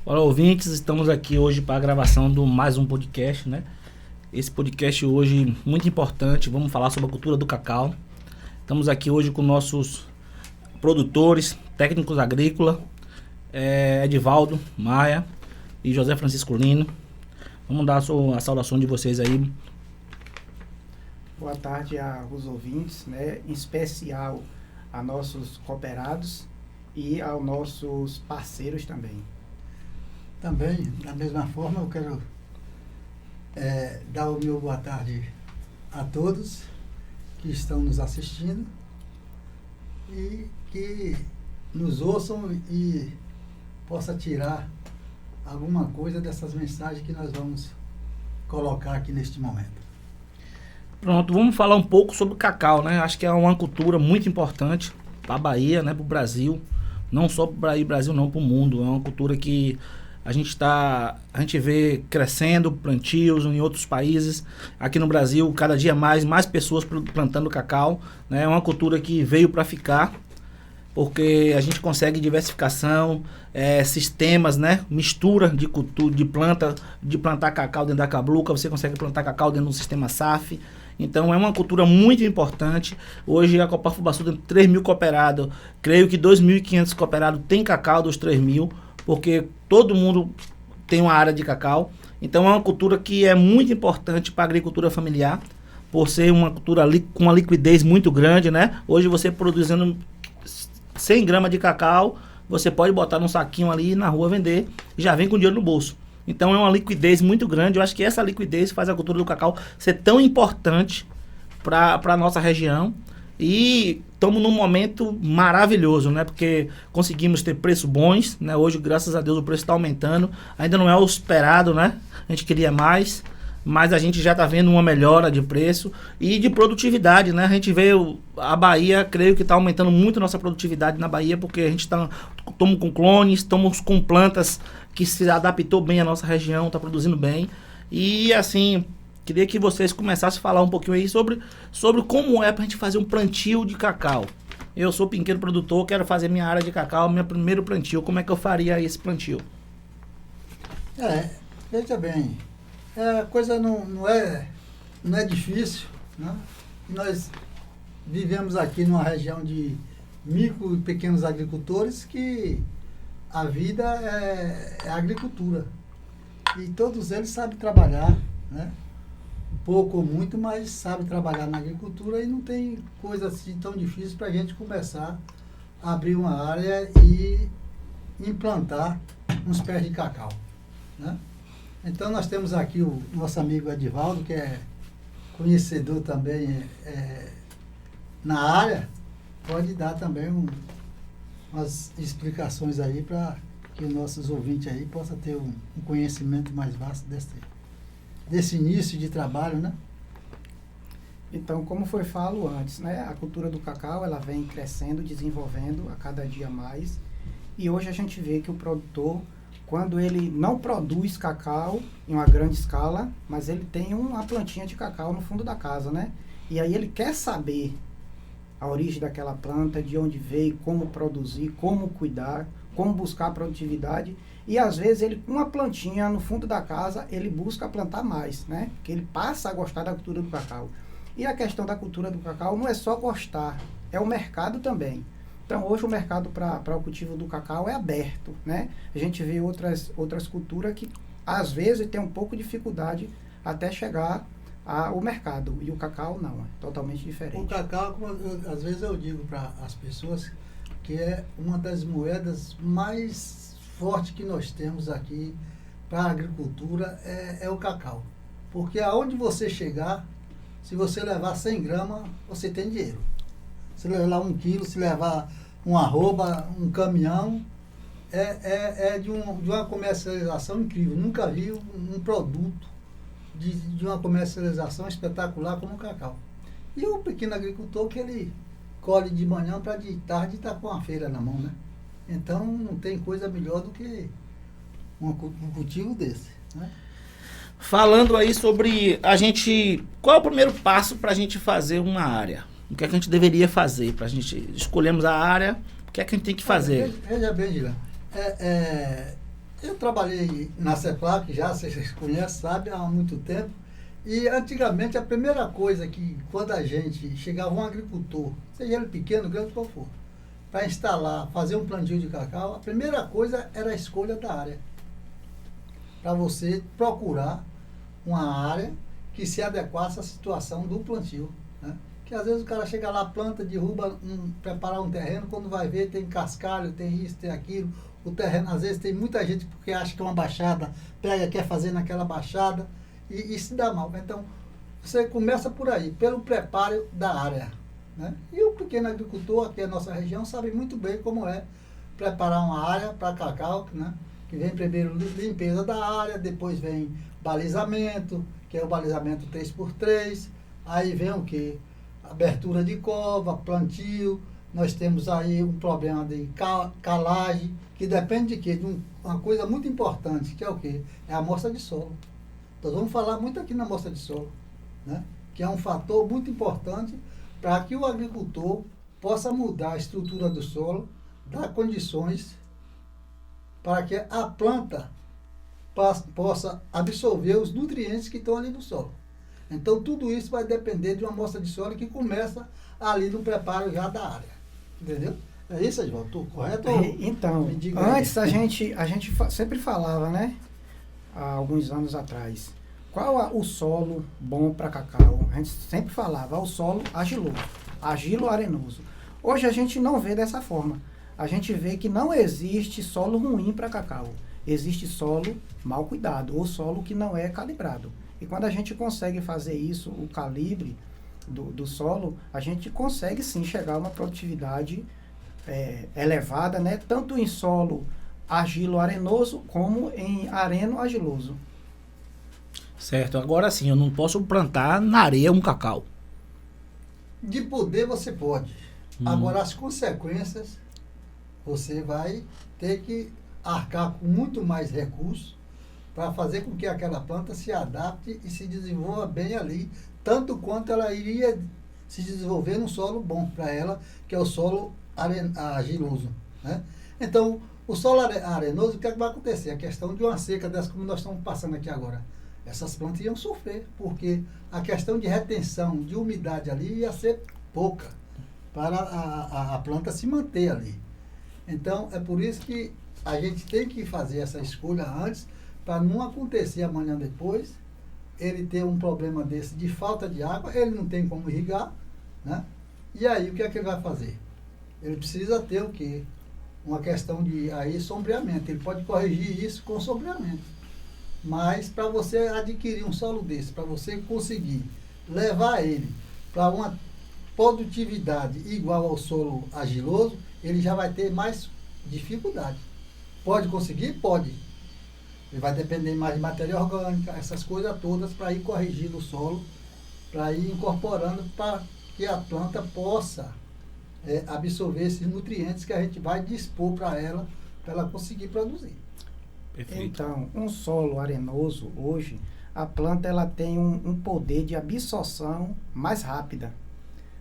Olá, ouvintes, estamos aqui hoje para a gravação do mais um podcast, né? Esse podcast hoje muito importante, vamos falar sobre a cultura do cacau. Estamos aqui hoje com nossos produtores, técnicos agrícolas, Edivaldo Maia e José Francisco Lino. Vamos dar a saudação de vocês aí. Boa tarde aos ouvintes, né? Em especial a nossos cooperados e aos nossos parceiros também. Também, da mesma forma, eu quero dar o meu boa tarde a todos que estão nos assistindo e que nos ouçam e possa tirar alguma coisa dessas mensagens que nós vamos colocar aqui neste momento. Pronto, vamos falar um pouco sobre o cacau, né? Acho que é uma cultura muito importante para a Bahia, né? Para o Brasil, não só para o Brasil, não para o mundo. É uma cultura que a gente vê crescendo plantios em outros países. Aqui no Brasil, cada dia mais pessoas plantando cacau, né? É uma cultura que veio para ficar, porque a gente consegue diversificação, sistemas, né? Mistura de cultura, de plantar cacau dentro da cabluca, você consegue plantar cacau dentro do sistema SAF. Então é uma cultura muito importante. Hoje a Coopar Fubaçu tem 3 mil cooperados, creio que 2.500 cooperados tem cacau dos 3 mil, porque todo mundo tem uma área de cacau. Então é uma cultura que é muito importante para a agricultura familiar, por ser uma cultura com uma liquidez muito grande, né? Hoje você produzindo 100 gramas de cacau, você pode botar num saquinho ali na rua vender e já vem com dinheiro no bolso. Então é uma liquidez muito grande. Eu acho que essa liquidez faz a cultura do cacau ser tão importante para a nossa região. E estamos num momento maravilhoso, né? Porque conseguimos ter preços bons, né? Hoje, graças a Deus, o preço está aumentando. Ainda não é o esperado, né? A gente queria mais, mas a gente já está vendo uma melhora de preço e de produtividade, né? A gente vê a Bahia, creio que está aumentando muito a nossa produtividade na Bahia, porque a gente estamos com clones, estamos com plantas que se adaptou bem à nossa região, está produzindo bem. E assim, queria que vocês começassem a falar um pouquinho aí sobre como é para a gente fazer um plantio de cacau. Eu sou pequeno produtor, quero fazer minha área de cacau, meu primeiro plantio. Como é que eu faria esse plantio? Veja bem, a coisa não é difícil, né? Nós vivemos aqui numa região de micro e pequenos agricultores que a vida é agricultura. E todos eles sabem trabalhar, né? Pouco ou muito, mas sabe trabalhar na agricultura e não tem coisa assim tão difícil para a gente começar a abrir uma área e implantar uns pés de cacau, né? Então nós temos aqui o nosso amigo Edivaldo, que é conhecedor também na área, pode dar também umas explicações aí para que os nossos ouvintes aí possam ter um conhecimento mais vasto desse início de trabalho, né? Então, como foi falado antes, né? A cultura do cacau, ela vem crescendo, desenvolvendo a cada dia mais. E hoje a gente vê que o produtor, quando ele não produz cacau em uma grande escala, mas ele tem uma plantinha de cacau no fundo da casa, né? E aí ele quer saber a origem daquela planta, de onde veio, como produzir, como cuidar, como buscar produtividade. E às vezes ele, com uma plantinha no fundo da casa, ele busca plantar mais, né? Porque ele passa a gostar da cultura do cacau. E a questão da cultura do cacau não é só gostar, é o mercado também. Então hoje o mercado para o cultivo do cacau é aberto, né? A gente vê outras culturas que às vezes tem um pouco de dificuldade até chegar ao mercado. E o cacau não, é totalmente diferente. O cacau, às vezes eu digo para as pessoas, que é uma das moedas mais forte que nós temos aqui para a agricultura é o cacau. Porque aonde você chegar, se você levar 100 gramas, você tem dinheiro. Se levar 1 quilo, se levar uma arroba, um caminhão, de uma comercialização incrível. Nunca vi um produto de uma comercialização espetacular como o cacau. E o pequeno agricultor que ele colhe de manhã para de tarde estar com a feira na mão, né? Então, não tem coisa melhor do que um cultivo desse, né? Falando aí sobre qual é o primeiro passo para a gente fazer uma área? O que é que a gente deveria fazer? Para a gente escolhermos a área, o que é que a gente tem que fazer? Veja bem, Gila, Eu trabalhei na CEPLAC já, vocês conhecem, sabe, há muito tempo. E antigamente a primeira coisa que, quando a gente chegava um agricultor, seja ele pequeno, grande, qual for, para instalar, fazer um plantio de cacau, a primeira coisa era a escolha da área. Para você procurar uma área que se adequasse à situação do plantio, né? Que às vezes o cara chega lá, planta, derruba, preparar um terreno, quando vai ver tem cascalho, tem isso, tem aquilo. O terreno, às vezes, tem muita gente porque acha que é uma baixada, pega, quer fazer naquela baixada e se dá mal. Então, você começa por aí, pelo preparo da área, né? E o pequeno agricultor aqui na nossa região sabe muito bem como é preparar uma área para cacau, né? Que vem primeiro limpeza da área, depois vem balizamento, que é o balizamento 3x3, aí vem o quê? Abertura de cova, plantio, nós temos aí um problema de calagem, que depende de quê? De uma coisa muito importante, que é o quê? É a amostra de solo. Nós vamos falar muito aqui na amostra de solo, né? Que é um fator muito importante para que o agricultor possa mudar a estrutura do solo, dar condições para que a planta possa absorver os nutrientes que estão ali no solo. Então, tudo isso vai depender de uma amostra de solo que começa ali no preparo já da área. Entendeu? É isso, Edvaldo? Estou correto? Então, antes a gente sempre falava, né? Há alguns anos atrás, qual o solo bom para cacau? A gente sempre falava, o solo argiloso, argilo-arenoso. Hoje a gente não vê dessa forma. A gente vê que não existe solo ruim para cacau. Existe solo mal cuidado, ou solo que não é calibrado. E quando a gente consegue fazer isso, o calibre do solo, a gente consegue sim chegar a uma produtividade elevada, né? Tanto em solo argilo-arenoso como em areno-argiloso. Certo, agora sim, eu não posso plantar na areia um cacau. De poder você pode. Agora as consequências você vai ter que arcar com muito mais recursos para fazer com que aquela planta se adapte e se desenvolva bem ali, tanto quanto ela iria se desenvolver num solo bom para ela, que é o solo argiloso, né? Então, o solo arenoso, o que é que vai acontecer? A questão de uma seca dessa, como nós estamos passando aqui agora. Essas plantas iam sofrer, porque a questão de retenção de umidade ali ia ser pouca para a planta se manter ali. Então, é por isso que a gente tem que fazer essa escolha antes, para não acontecer amanhã depois, ele ter um problema desse de falta de água, ele não tem como irrigar, né? E aí, o que é que ele vai fazer? Ele precisa ter o quê? Uma questão de sombreamento. Ele pode corrigir isso com sombreamento. Mas, para você adquirir um solo desse, para você conseguir levar ele para uma produtividade igual ao solo argiloso, ele já vai ter mais dificuldade. Pode conseguir? Pode. Ele vai depender mais de matéria orgânica, essas coisas todas, para ir corrigindo o solo, para ir incorporando para que a planta possa absorver esses nutrientes que a gente vai dispor para ela conseguir produzir. Perfeito. Então, um solo arenoso, hoje, a planta ela tem um poder de absorção mais rápida,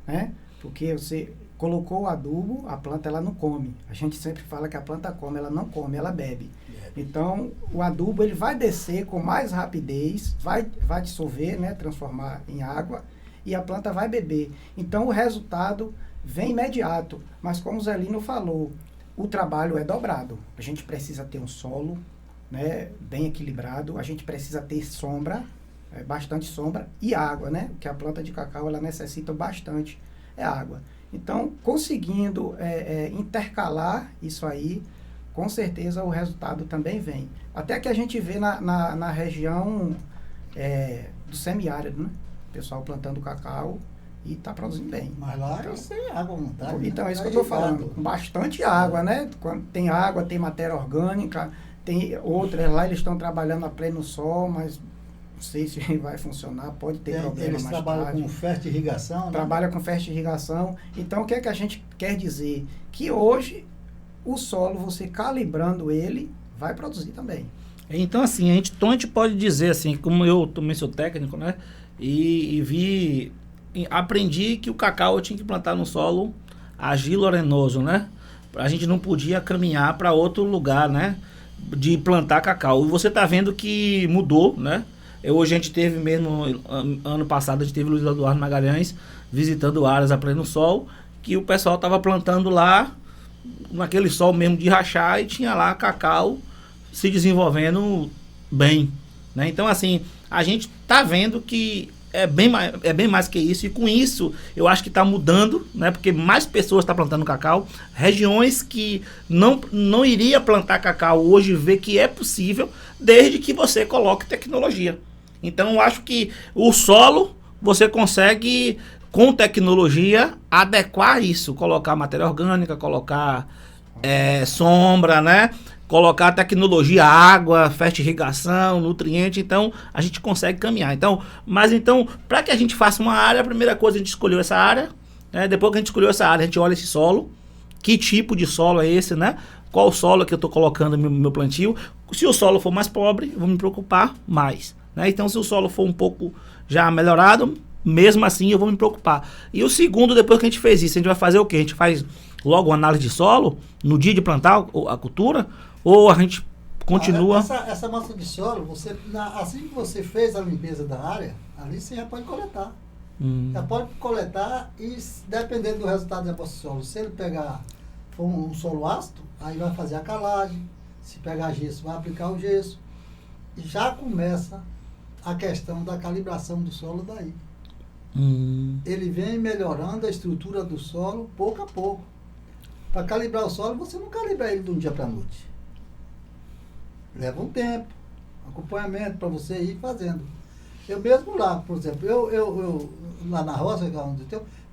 né? Porque você colocou o adubo, a planta ela não come. A gente sempre fala que a planta come, ela não come, ela bebe. Então, o adubo ele vai descer com mais rapidez, vai dissolver, né, transformar em água, e a planta vai beber. Então, o resultado vem imediato. Mas como o Zelino falou, o trabalho é dobrado. A gente precisa ter um solo, né, bem equilibrado, a gente precisa ter sombra, bastante sombra, e água, né? Porque a planta de cacau ela necessita bastante água. Então, conseguindo intercalar isso aí, com certeza o resultado também vem. Até que a gente vê na região do semiárido, né? O pessoal plantando cacau e está produzindo bem. Mas lá então, tem água à vontade. Então, né? é isso que eu estou falando. Com bastante água, né? Quando tem água, tem matéria orgânica, tem outras lá, eles estão trabalhando a pleno sol, mas não sei se vai funcionar, pode ter problema eles mais trabalham tarde. com fertirrigação, né? Trabalha com fertirrigação. Então, o que é que a gente quer dizer? Que hoje, o solo, você calibrando ele, vai produzir também. Então, assim, a gente pode dizer assim, como eu também sou técnico, né? Aprendi que o cacau eu tinha que plantar no solo argilo-arenoso, né? A gente não podia caminhar para outro lugar, né? de plantar cacau. E você está vendo que mudou, né? Hoje a gente teve mesmo, ano passado, a gente teve o Luiz Eduardo Magalhães visitando áreas a pleno sol, que o pessoal estava plantando lá, naquele sol mesmo de rachar, e tinha lá cacau se desenvolvendo bem, né? Então, assim, a gente tá vendo que é bem mais que isso, e com isso eu acho que está mudando, né? Porque mais pessoas estão plantando cacau. Regiões que não iria plantar cacau hoje vê que é possível, desde que você coloque tecnologia. Então eu acho que o solo você consegue, com tecnologia, adequar isso, colocar matéria orgânica, colocar sombra, né? Colocar tecnologia, água, fertirrigação, nutriente, então a gente consegue caminhar. Então, para que a gente faça uma área, a primeira coisa a gente escolheu essa área, né? Depois que a gente escolheu essa área, a gente olha esse solo, que tipo de solo é esse, né? Qual solo que eu estou colocando no meu plantio. Se o solo for mais pobre, eu vou me preocupar mais, né? Então, se o solo for um pouco já melhorado, mesmo assim eu vou me preocupar. E o segundo, depois que a gente fez isso, a gente vai fazer o quê? A gente faz logo uma análise de solo, no dia de plantar a cultura, ou a gente continua... Essa amostra de solo, assim que você fez a limpeza da área, ali você já pode coletar. Já pode coletar e, dependendo do resultado da amostra de solo, se ele pegar um solo ácido, aí vai fazer a calagem. Se pegar gesso, vai aplicar o gesso. E já começa a questão da calibração do solo daí. Ele vem melhorando a estrutura do solo pouco a pouco. Para calibrar o solo, você não calibra ele de um dia para a noite. Leva um tempo, acompanhamento para você ir fazendo. Eu mesmo lá, por exemplo, eu lá na roça,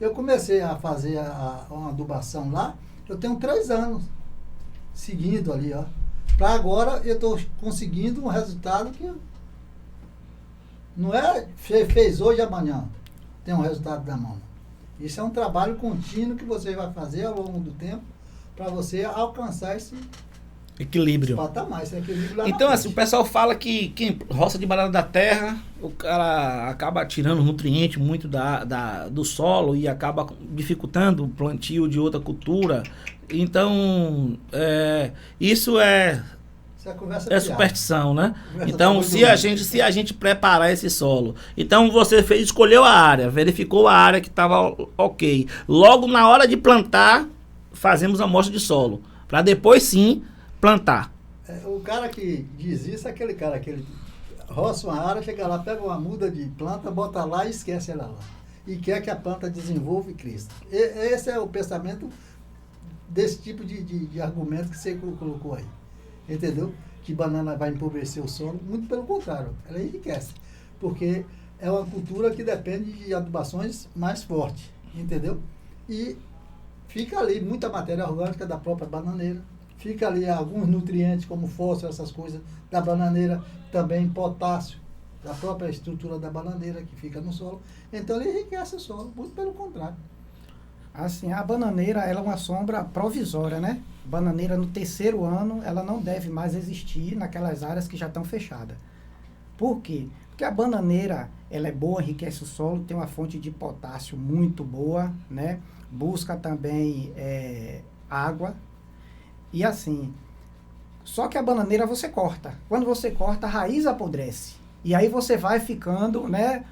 eu comecei a fazer uma adubação lá, eu tenho 3 anos seguindo ali, ó. Para agora eu estou conseguindo um resultado que não é fez hoje e amanhã tem um resultado da mão. Isso é um trabalho contínuo que você vai fazer ao longo do tempo para você alcançar esse equilíbrio. Patamar, esse equilíbrio lá então, assim, o pessoal fala que quem roça de banana da terra, o cara acaba tirando nutriente muito do solo e acaba dificultando o plantio de outra cultura. Então, isso é superstição, né? Então, se a gente preparar esse solo, então você escolheu a área, verificou a área que estava ok. Logo na hora de plantar, fazemos a amostra de solo, para depois sim plantar. O cara que diz isso é aquele cara que ele roça uma área, chega lá, pega uma muda de planta, bota lá e esquece ela lá. E quer que a planta desenvolva e cresça. Esse é o pensamento desse tipo de argumento que você colocou aí. Entendeu? Que banana vai empobrecer o solo. Muito pelo contrário, ela enriquece. Porque é uma cultura que depende de adubações mais fortes. Entendeu? E fica ali muita matéria orgânica da própria bananeira. Fica ali alguns nutrientes como fósforo, essas coisas da bananeira. Também potássio, da própria estrutura da bananeira que fica no solo. Então ele enriquece o solo. Muito pelo contrário. Assim, a bananeira, ela é uma sombra provisória, né? Bananeira no 3º ano, ela não deve mais existir naquelas áreas que já estão fechadas. Por quê? Porque a bananeira, ela é boa, enriquece o solo, tem uma fonte de potássio muito boa, né? Busca também água. E assim, só que a bananeira você corta. Quando você corta, a raiz apodrece. E aí você vai ficando, né?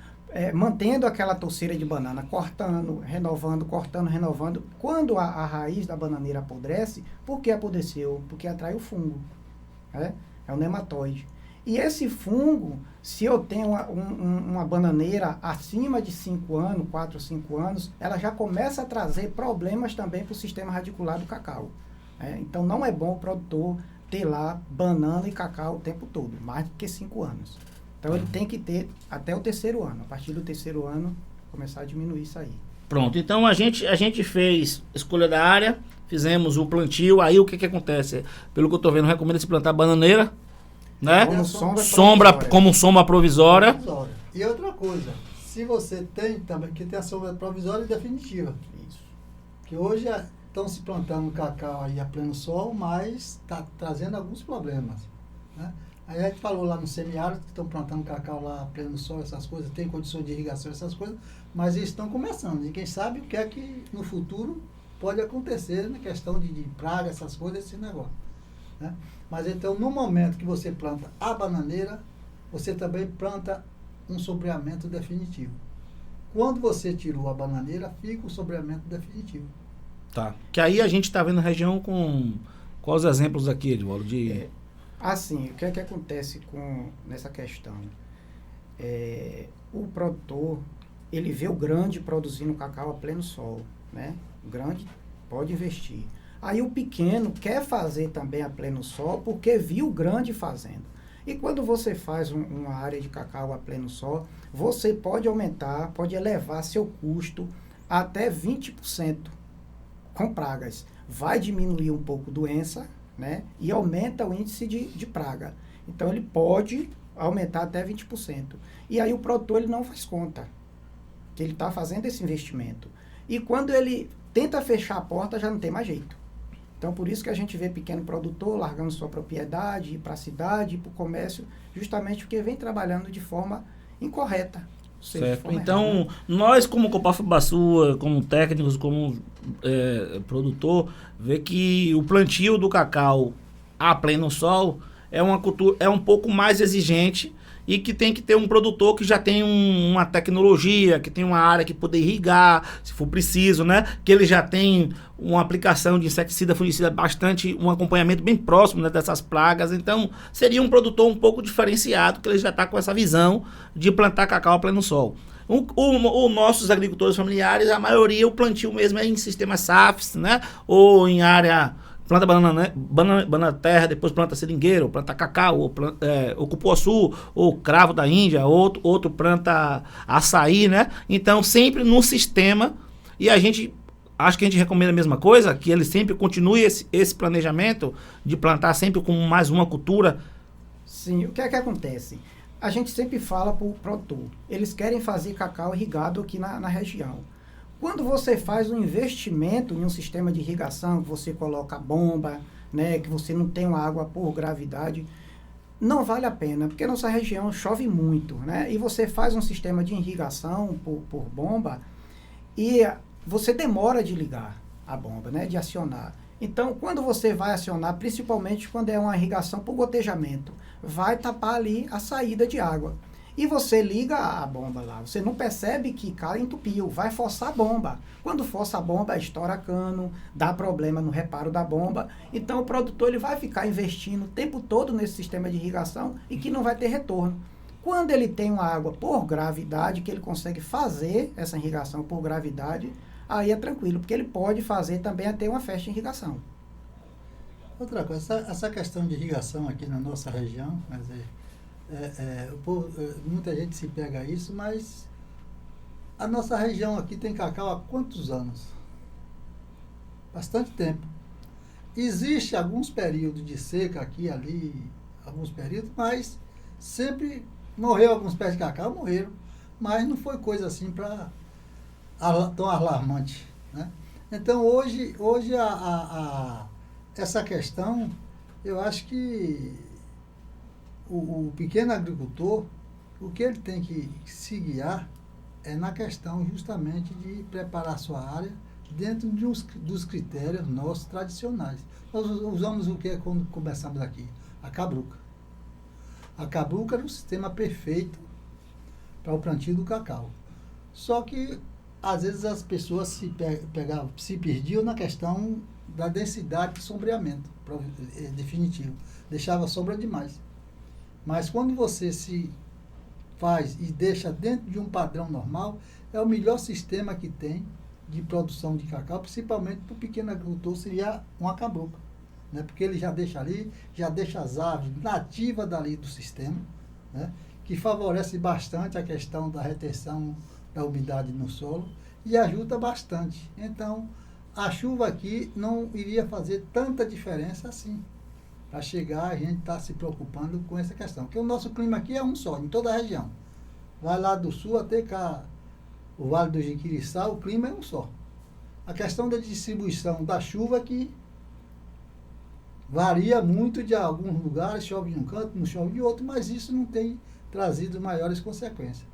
Mantendo aquela touceira de banana, cortando, renovando, cortando, renovando. Quando a raiz da bananeira apodrece, por que apodreceu? Porque atrai o fungo. É o nematóide. E esse fungo, se eu tenho uma bananeira acima de 5 anos, 4 ou 5 anos, ela já começa a trazer problemas também para o sistema radicular do cacau. Então não é bom o produtor ter lá banana e cacau o tempo todo, mais do que 5 anos. Então ele tem que ter até o 3º ano. A partir do 3º ano, começar a diminuir isso aí. Pronto, então a gente fez escolha da área, fizemos o plantio, aí o que acontece? Pelo que eu estou vendo, recomendo se plantar bananeira, né? Como sombra provisória. E outra coisa, se você tem também, que tem a sombra provisória e definitiva. Isso. Que hoje estão se plantando cacau aí a pleno sol, mas está trazendo alguns problemas, né? Aí a gente falou lá no semiárido que estão plantando cacau lá a pleno sol, essas coisas, tem condições de irrigação, essas coisas, mas eles estão começando. E quem sabe o que é que no futuro pode acontecer na questão de praga, essas coisas, esse negócio. né? Mas então, no momento que você planta a bananeira, você também planta um sombreamento definitivo. Quando você tirou a bananeira, fica o sombreamento definitivo. Tá. Que aí a gente está vendo a região com... Quais os exemplos aqui, Edvaldo? Assim, o que é que acontece nessa questão? O produtor, ele vê o grande produzindo cacau a pleno sol, né? O grande pode investir. Aí o pequeno quer fazer também a pleno sol porque viu o grande fazendo. E quando você faz uma área de cacau a pleno sol, você pode aumentar, pode elevar seu custo até 20% com pragas. Vai diminuir um pouco doença, né? E aumenta o índice de praga. Então ele pode aumentar até 20%. E aí o produtor ele não faz conta que ele está fazendo esse investimento. E quando ele tenta fechar a porta, já não tem mais jeito. Então, por isso que a gente vê pequeno produtor largando sua propriedade, ir para a cidade, ir para o comércio, justamente porque vem trabalhando de forma incorreta. Certo. Então, nós como Copafubaçu, como técnicos, como produtor, vê que o plantio do cacau a pleno sol é uma cultura, é um pouco mais exigente e que tem que ter um produtor que já tem uma tecnologia, que tem uma área que poder irrigar, se for preciso, né? Que ele já tem uma aplicação de inseticida, fungicida bastante, um acompanhamento bem próximo, né, dessas pragas. Então, seria um produtor um pouco diferenciado, que ele já está com essa visão de plantar cacau a pleno sol. Nossos agricultores familiares, a maioria, o plantio mesmo é em sistemas SAFs, né? Ou em área... Planta banana terra, depois planta seringueiro, planta cacau, ou cupuaçu, ou cravo da Índia, outro planta açaí, né? Então, sempre no sistema, e acho que a gente recomenda a mesma coisa, que ele sempre continue esse planejamento de plantar sempre com mais uma cultura. Sim, o que é que acontece? A gente sempre fala para o produtor, eles querem fazer cacau irrigado aqui na região. Quando você faz um investimento em um sistema de irrigação, que você coloca bomba, né, que você não tem uma água por gravidade, não vale a pena, porque nossa região chove muito, né? E você faz um sistema de irrigação por bomba e você demora de ligar a bomba, né, de acionar. Então, quando você vai acionar, principalmente quando é uma irrigação por gotejamento, vai tapar ali a saída de água. E você liga a bomba lá, você não percebe que entupiu, vai forçar a bomba. Quando força a bomba, estoura cano, dá problema no reparo da bomba. Então o produtor ele vai ficar investindo o tempo todo nesse sistema de irrigação e que não vai ter retorno. Quando ele tem uma água por gravidade, que ele consegue fazer essa irrigação por gravidade, aí é tranquilo, porque ele pode fazer também até uma festa de irrigação. Outra coisa, essa questão de irrigação aqui na nossa região, muita gente se pega a isso, mas a nossa região aqui tem cacau há quantos anos? Bastante tempo. Existe alguns períodos de seca aqui e ali, alguns períodos, mas sempre morreu alguns pés de cacau, morreram, mas não foi coisa assim tão alarmante, né? Então hoje essa questão, eu acho que o pequeno agricultor, o que ele tem que se guiar é na questão justamente de preparar sua área dentro dos critérios nossos tradicionais. Nós usamos o que quando começamos aqui? A cabruca. A cabruca era um sistema perfeito para o plantio do cacau. Só que, às vezes, as pessoas se perdiam na questão da densidade de sombreamento definitivo. Deixava sombra demais. Mas quando você se faz e deixa dentro de um padrão normal, é o melhor sistema que tem de produção de cacau, principalmente para o pequeno agricultor, seria uma cabruca, né? Porque ele já deixa ali, já deixa as aves nativas dali do sistema, né? Que favorece bastante a questão da retenção da umidade no solo e ajuda bastante. Então, a chuva aqui não iria fazer tanta diferença assim. Para chegar, a gente está se preocupando com essa questão. Porque o nosso clima aqui é um só, em toda a região. Vai lá do sul até cá, o Vale do Jiquiriçá, o clima é um só. A questão da distribuição da chuva que varia muito de alguns lugares, chove de um canto, não chove de outro, mas isso não tem trazido maiores consequências.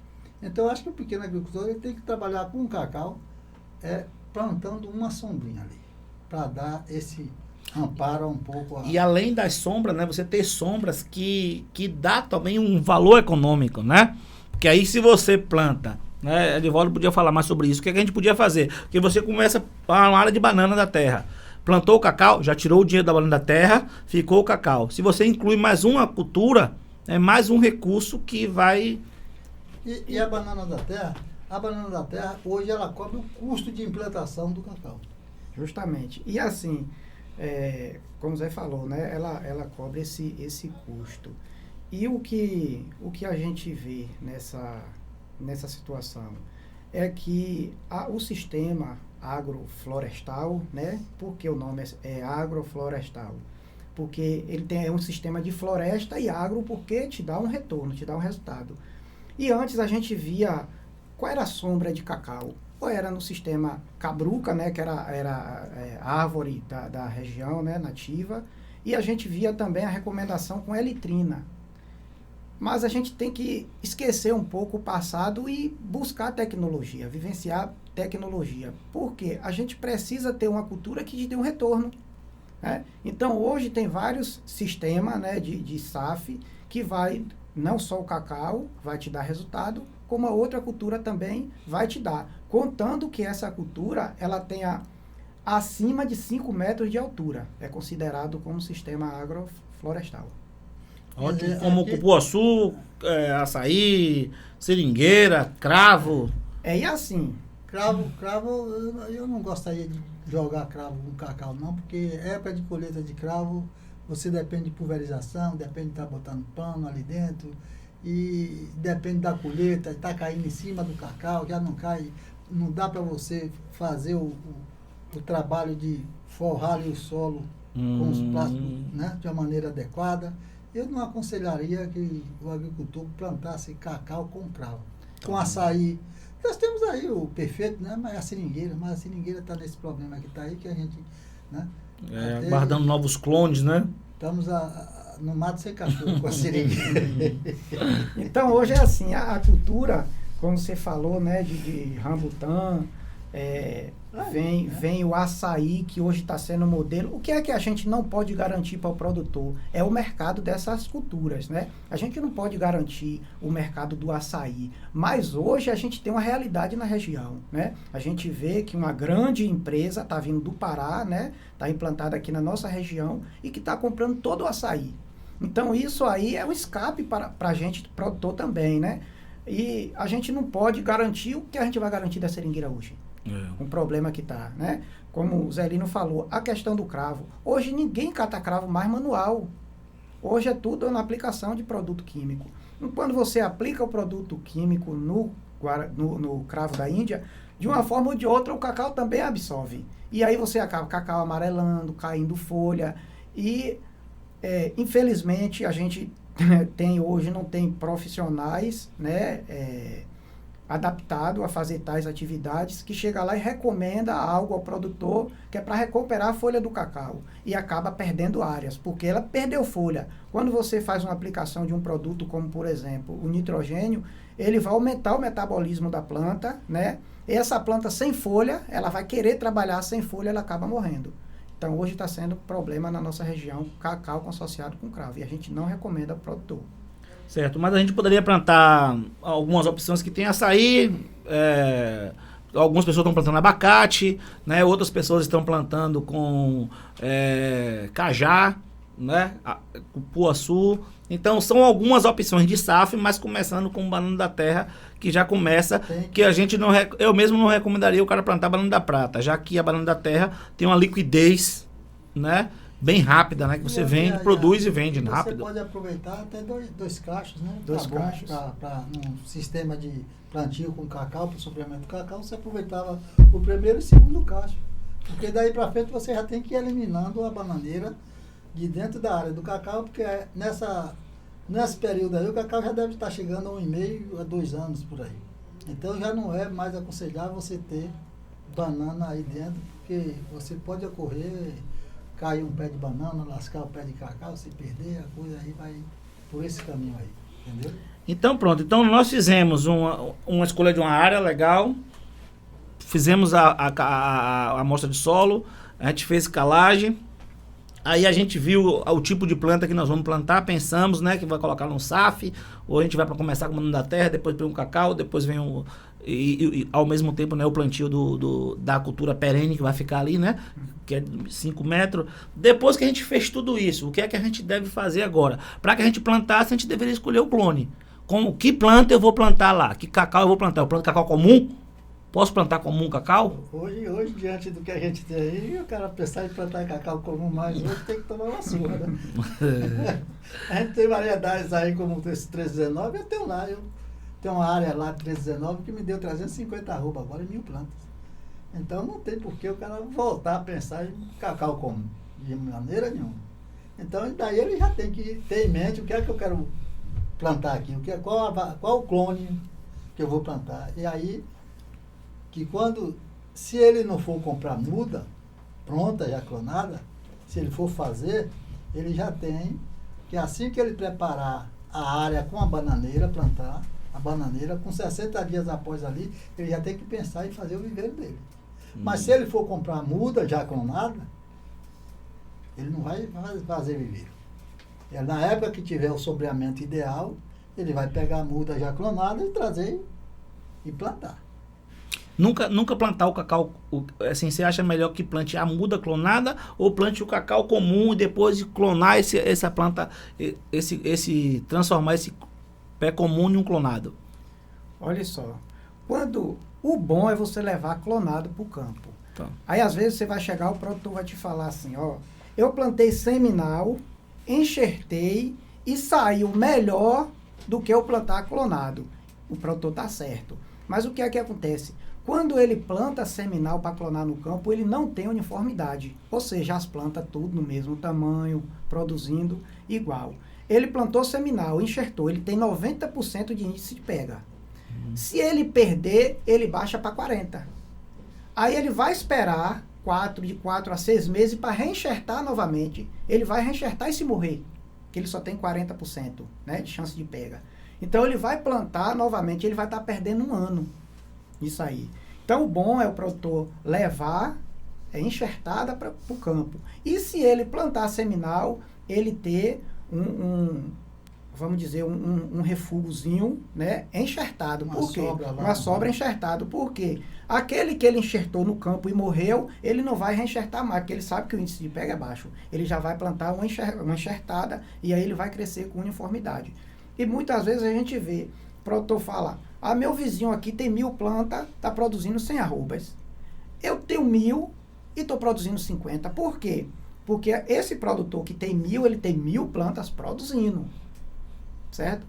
Então, eu acho que o pequeno agricultor ele tem que trabalhar com o cacau, plantando uma sombrinha ali, para dar esse ampara um pouco E além das sombras, né, você ter sombras que dá também um valor econômico, né? Porque aí se você planta, né, Edivaldo podia falar mais sobre isso, o que a gente podia fazer? Porque você começa uma área de banana da terra, plantou o cacau, já tirou o dinheiro da banana da terra, ficou o cacau. Se você inclui mais uma cultura, é mais um recurso que vai... E a banana da terra? A banana da terra, hoje, ela cobre o custo de implantação do cacau. Justamente. E assim, como o Zé falou, né, ela cobre esse custo. E o que a gente vê nessa situação é que o sistema agroflorestal, né, porque o nome é agroflorestal, porque ele é um sistema de floresta e agro porque te dá um retorno, te dá um resultado. E antes a gente via qual era a sombra de cacau. Ou era no sistema cabruca, né, que era árvore da região, né, nativa, e a gente via também a recomendação com elitrina. Mas a gente tem que esquecer um pouco o passado e buscar tecnologia, vivenciar tecnologia, porque a gente precisa ter uma cultura que te dê um retorno, né? Então hoje tem vários sistemas, né, de SAF que vai, não só o cacau vai te dar resultado, como a outra cultura também vai te dar, contando que essa cultura ela tenha acima de 5 metros de altura, é considerado como sistema agroflorestal. Ótimo, como cupuaçu, açaí, seringueira, cravo. E assim... Cravo, eu não gostaria de jogar cravo com cacau não, porque época de colheita de cravo, você depende de pulverização, depende de estar botando pano ali dentro, e depende da colheita, está caindo em cima do cacau, já não cai, não dá para você fazer o trabalho de forrar ali o solo com os plásticos, né, de uma maneira adequada. Eu não aconselharia que o agricultor plantasse cacau com cravo. Com açaí. Nós temos aí o perfeito, né? Mas a seringueira está nesse problema que está aí, que a gente... Né, guardando novos clones, né? Estamos no mato sem cachorro com a seringueira. Então, hoje é assim, a cultura, como você falou, né, de rambutã, vem o açaí, que hoje está sendo modelo. O que é que a gente não pode garantir para o produtor? É o mercado dessas culturas, né? A gente não pode garantir o mercado do açaí, mas hoje a gente tem uma realidade na região, né? A gente vê que uma grande empresa está vindo do Pará, né? Está implantada aqui na nossa região e que está comprando todo o açaí. Então, isso aí é um escape para a gente, produtor também, né? E a gente não pode garantir o que a gente vai garantir da seringueira hoje. Um problema que está, né? Como o Zelino falou, a questão do cravo. Hoje ninguém cata cravo mais manual. Hoje é tudo na aplicação de produto químico. E quando você aplica o produto químico no cravo da Índia, de uma forma ou de outra o cacau também absorve. E aí você acaba cacau amarelando, caindo folha. E, infelizmente, a gente não tem profissionais, né? Adaptado a fazer tais atividades, que chega lá e recomenda algo ao produtor que é para recuperar a folha do cacau e acaba perdendo áreas, porque ela perdeu folha. Quando você faz uma aplicação de um produto como, por exemplo, o nitrogênio, ele vai aumentar o metabolismo da planta, né? E essa planta sem folha, ela vai querer trabalhar sem folha, ela acaba morrendo. Então, hoje está sendo problema na nossa região, cacau associado com cravo, e a gente não recomenda ao produtor. Certo, mas a gente poderia plantar algumas opções que tem açaí, algumas pessoas estão plantando abacate, né? Outras pessoas estão plantando com cajá, né? Cupuaçu. Então são algumas opções de SAF, mas começando com banana da terra, que já começa, que a gente não, eu mesmo não recomendaria o cara plantar banana da prata, já que a banana da terra tem uma liquidez, né? Bem rápida, né? Que você vende, produz e vende rápido. Você pode aproveitar até dois cachos, né? Dois cachos. Para um sistema de plantio com cacau, para o suplemento do cacau, você aproveitava o primeiro e o segundo cacho. Porque daí para frente você já tem que ir eliminando a bananeira de dentro da área do cacau, porque nesse período aí o cacau já deve estar chegando a 1,5 a 2 anos por aí. Então já não é mais aconselhável você ter banana aí dentro, porque você pode ocorrer... cair um pé de banana, lascar o pé de cacau, se perder, a coisa aí vai por esse caminho aí, entendeu? Então pronto, então nós fizemos uma escolha de uma área legal, fizemos a amostra de solo, a gente fez calagem, Aí a gente viu o tipo de planta que nós vamos plantar, pensamos, né, que vai colocar num SAF, ou a gente vai para começar com o mano da terra, depois vem um cacau, depois vem ao mesmo tempo, né, o plantio da cultura perene que vai ficar ali, né, que é 5 metros. Depois que a gente fez tudo isso, o que é que a gente deve fazer agora? Para que a gente plantasse, a gente deveria escolher o clone. Que planta eu vou plantar lá? Que cacau eu vou plantar? Eu planto cacau comum? Posso plantar comum cacau? Hoje, diante do que a gente tem aí, o cara pensar em plantar cacau comum mais hoje tem que tomar uma surra, né? A gente tem variedades aí como esse 319, eu tenho uma área lá, 319, que me deu 350 arroba, agora 1.000 plantas. Então não tem por que o cara voltar a pensar em cacau comum, de maneira nenhuma. Então daí ele já tem que ter em mente o que é que eu quero plantar aqui, qual o clone que eu vou plantar. E aí, que se ele não for comprar muda, pronta, já clonada, se ele for fazer, ele já tem, que assim que ele preparar a área com a bananeira, plantar a bananeira, com 60 dias após ali, ele já tem que pensar em fazer o viveiro dele. Mas se ele for comprar muda já clonada, ele não vai fazer viveiro. Na época que tiver o sombreamento ideal, ele vai pegar a muda já clonada e trazer e plantar. Nunca plantar o cacau, assim, você acha melhor que plante a muda clonada ou plante o cacau comum e depois clonar essa planta, transformar esse pé comum em um clonado? Olha só, o bom é você levar clonado para o campo. Tá. Aí às vezes você vai chegar, o produtor vai te falar assim, ó, eu plantei seminal, enxertei e saiu melhor do que eu plantar clonado. O produtor tá certo. Mas o que é que acontece? Quando ele planta seminal para clonar no campo, ele não tem uniformidade. Ou seja, as plantas tudo no mesmo tamanho, produzindo igual. Ele plantou seminal, enxertou, ele tem 90% de índice de pega. Se ele perder, ele baixa para 40%. Aí ele vai esperar de 4 a 6 meses para reenxertar novamente. Ele vai reenxertar e se morrer, que ele só tem 40%, né, de chance de pega. Então ele vai plantar novamente, ele vai estar perdendo um ano. Isso aí. Então o bom é o produtor levar enxertada para o campo. E se ele plantar seminal, ele ter vamos dizer, um refúgiozinho, né, enxertado. Por quê? Uma sobra enxertado. Por quê? Aquele que ele enxertou no campo e morreu, ele não vai reenxertar mais, porque ele sabe que o índice de pega é baixo. Ele já vai plantar uma enxertada e aí ele vai crescer com uniformidade. E muitas vezes a gente vê, o produtor fala, meu vizinho aqui tem 1.000 plantas, está produzindo 100 arrobas. Eu tenho 1.000 e estou produzindo 50. Por quê? Porque esse produtor que tem 1.000, ele tem 1.000 plantas produzindo. Certo?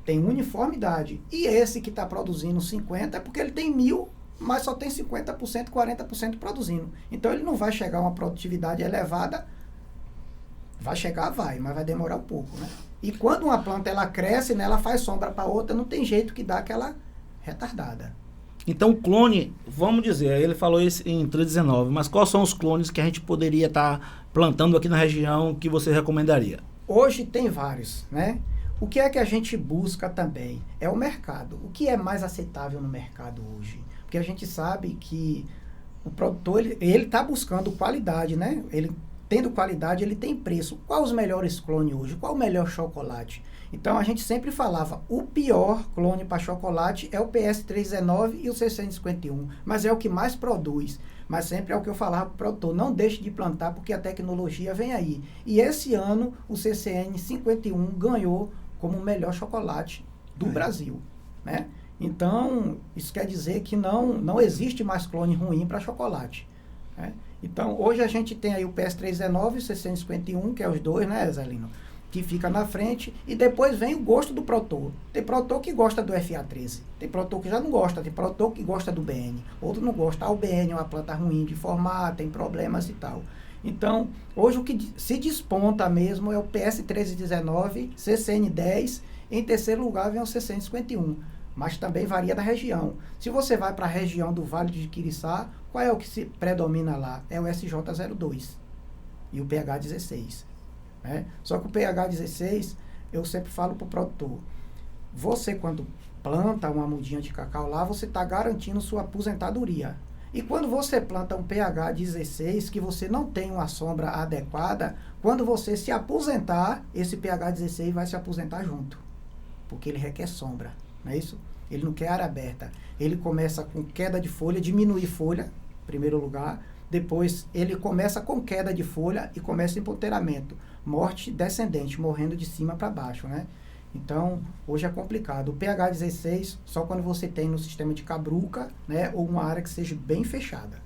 Tem uniformidade. E esse que está produzindo 50 é porque ele tem 1.000, mas só tem 50%, 40% produzindo. Então ele não vai chegar a uma produtividade elevada. Vai chegar, mas vai demorar um pouco, né? E quando uma planta ela cresce, né, ela faz sombra para outra, não tem jeito que dá aquela retardada. Então o clone, vamos dizer, ele falou isso em 319, mas quais são os clones que a gente poderia estar plantando aqui na região que você recomendaria? Hoje tem vários, né? O que é que a gente busca também? É o mercado. O que é mais aceitável no mercado hoje? Porque a gente sabe que o produtor, ele está buscando qualidade, né? Ele tendo qualidade, ele tem preço. Qual os melhores clones hoje? Qual o melhor chocolate? Então, a gente sempre falava, o pior clone para chocolate é o PS319 e o C151, mas é o que mais produz. Mas sempre é o que eu falava para o produtor, não deixe de plantar, porque a tecnologia vem aí. E esse ano, o CCN51 ganhou como o melhor chocolate do Brasil, né? Então, isso quer dizer que não existe mais clone ruim para chocolate, né? Então, hoje a gente tem aí o PS319 e o C151, que é os dois, né, Zelino? Que fica na frente, e depois vem o gosto do produtor. Tem produtor que gosta do FA13, tem produtor que já não gosta, tem produtor que gosta do BN, outro não gosta. O BN é uma planta ruim de formar, tem problemas e tal. Então, hoje o que se desponta mesmo é o PS1319, CCN10, em terceiro lugar vem o C151, mas também varia da região. Se você vai para a região do Vale de Quiriçá, qual é o que se predomina lá? É o SJ02 e o PH16. Né? Só que o PH16, eu sempre falo para o produtor, você quando planta uma mudinha de cacau lá, você está garantindo sua aposentadoria. E quando você planta um pH 16, que você não tem uma sombra adequada, quando você se aposentar, esse pH 16 vai se aposentar junto. Porque ele requer sombra, não é isso? Ele não quer área aberta. Ele começa com queda de folha, diminuir folha, em primeiro lugar. Depois ele começa com queda de folha e começa emponteiramento. Morte descendente, morrendo de cima para baixo, né? Então, hoje é complicado. O pH 16, só quando você tem no sistema de cabruca, né? Ou uma área que seja bem fechada.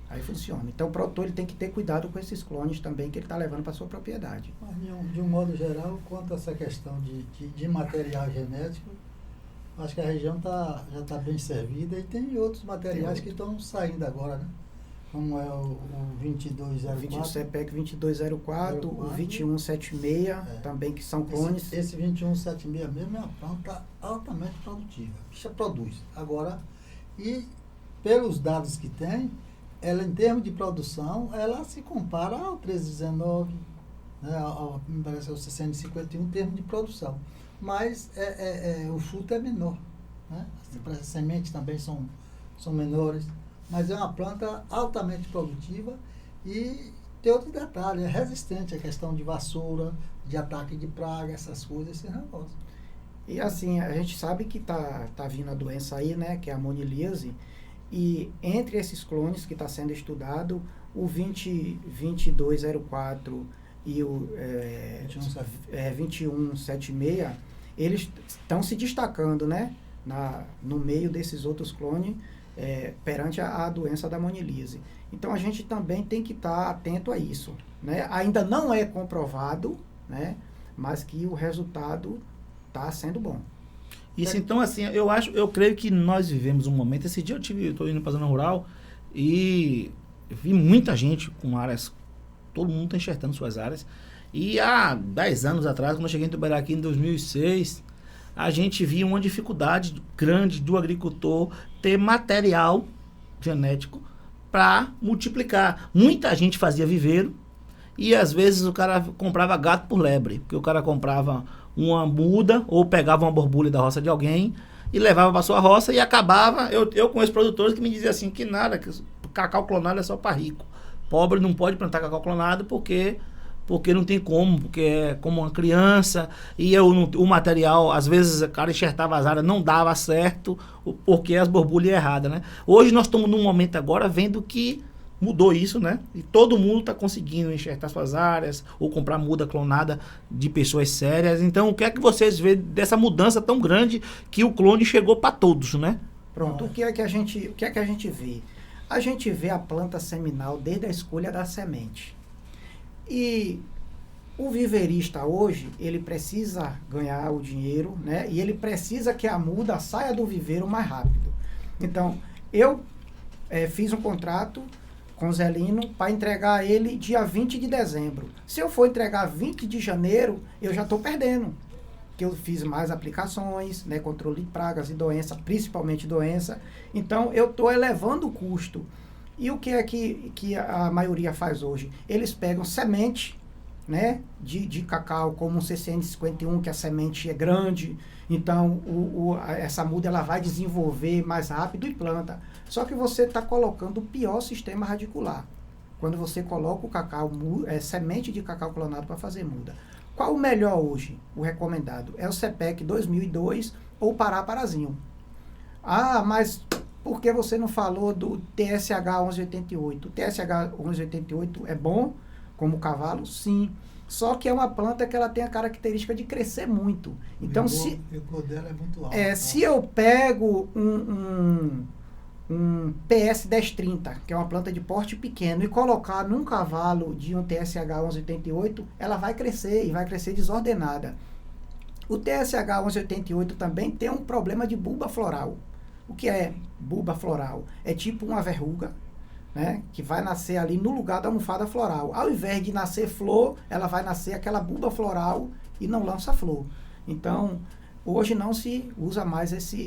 Aí funciona. Então, o produtor ele tem que ter cuidado com esses clones também que ele está levando para sua propriedade. Mas, de um modo geral, quanto a essa questão de material genético, acho que a região já está bem servida e tem outros materiais que estão saindo agora, né? Como é o 2204. O CPEC 2204, o 2176, também que são clones. Esse 2176 mesmo é uma planta altamente produtiva. A bicha produz. Agora, e pelos dados que tem, ela em termos de produção, ela se compara ao 1319, né, me parece que é o 651 em termos de produção. Mas o fruto é menor. Né? As sementes também são menores. Mas é uma planta altamente produtiva e tem outro detalhe, é resistente à questão de vassoura, de ataque de praga, essas coisas, esses negócios. E assim, a gente sabe que tá vindo a doença aí, né, que é a monilíase, e entre esses clones que está sendo estudado, o 2204 e o 2176, eles estão se destacando, né, no meio desses outros clones, perante a doença da monilíase. Então a gente também tem que estar atento a isso, né? Ainda não é comprovado, né? Mas que o resultado está sendo bom. Isso, então, assim, eu creio que nós vivemos um momento. Esse dia eu estou indo para a zona rural e vi muita gente com áreas, todo mundo está enxertando suas áreas. E há 10 anos atrás, quando eu cheguei em Tuberaki em 2006, a gente via uma dificuldade grande do agricultor ter material genético para multiplicar. Muita gente fazia viveiro e às vezes o cara comprava gato por lebre, porque o cara comprava uma muda ou pegava uma borbulha da roça de alguém e levava para sua roça e acabava. Eu conheço produtores que me diziam assim que nada, que cacau clonado é só para rico. Pobre não pode plantar cacau clonado porque não tem como, porque é como uma criança, e o material, às vezes o cara enxertava as áreas, não dava certo, porque as borbulhas erradas, né? Hoje nós estamos num momento agora vendo que mudou isso, né? E todo mundo está conseguindo enxertar suas áreas, ou comprar muda clonada de pessoas sérias. Então, o que é que vocês vê dessa mudança tão grande que o clone chegou para todos, né? Pronto, o que é que a gente vê? A gente vê a planta seminal desde a escolha da semente. E o viveirista hoje, ele precisa ganhar o dinheiro, né? E ele precisa que a muda saia do viveiro mais rápido. Então, eu fiz um contrato com o Zelino para entregar ele dia 20 de dezembro. Se eu for entregar 20 de janeiro, eu já estou perdendo. Porque eu fiz mais aplicações, né? Controle de pragas e doença, principalmente doença. Então, eu estou elevando o custo. E o que é que a maioria faz hoje? Eles pegam semente, né, de cacau, como um CCN51, que a semente é grande, então essa muda ela vai desenvolver mais rápido e planta. Só que você está colocando o pior sistema radicular. Quando você coloca o cacau, semente de cacau clonado para fazer muda. Qual o melhor hoje? O recomendado é o CPEC 2002 ou Pará-Parazinho. Ah, mas por que você não falou do TSH 1188? O TSH 1188 é bom como cavalo? Sim. Só que é uma planta que ela tem a característica de crescer muito. Então, o vigor dela é muito alto. Se eu pego um PS 1030, que é uma planta de porte pequeno, e colocar num cavalo de um TSH 1188, ela vai crescer e vai crescer desordenada. O TSH 1188 também tem um problema de bulba floral. O que é bulba floral? É tipo uma verruga, né, que vai nascer ali no lugar da almofada floral. Ao invés de nascer flor, ela vai nascer aquela bulba floral e não lança flor. Então, hoje não se usa mais essa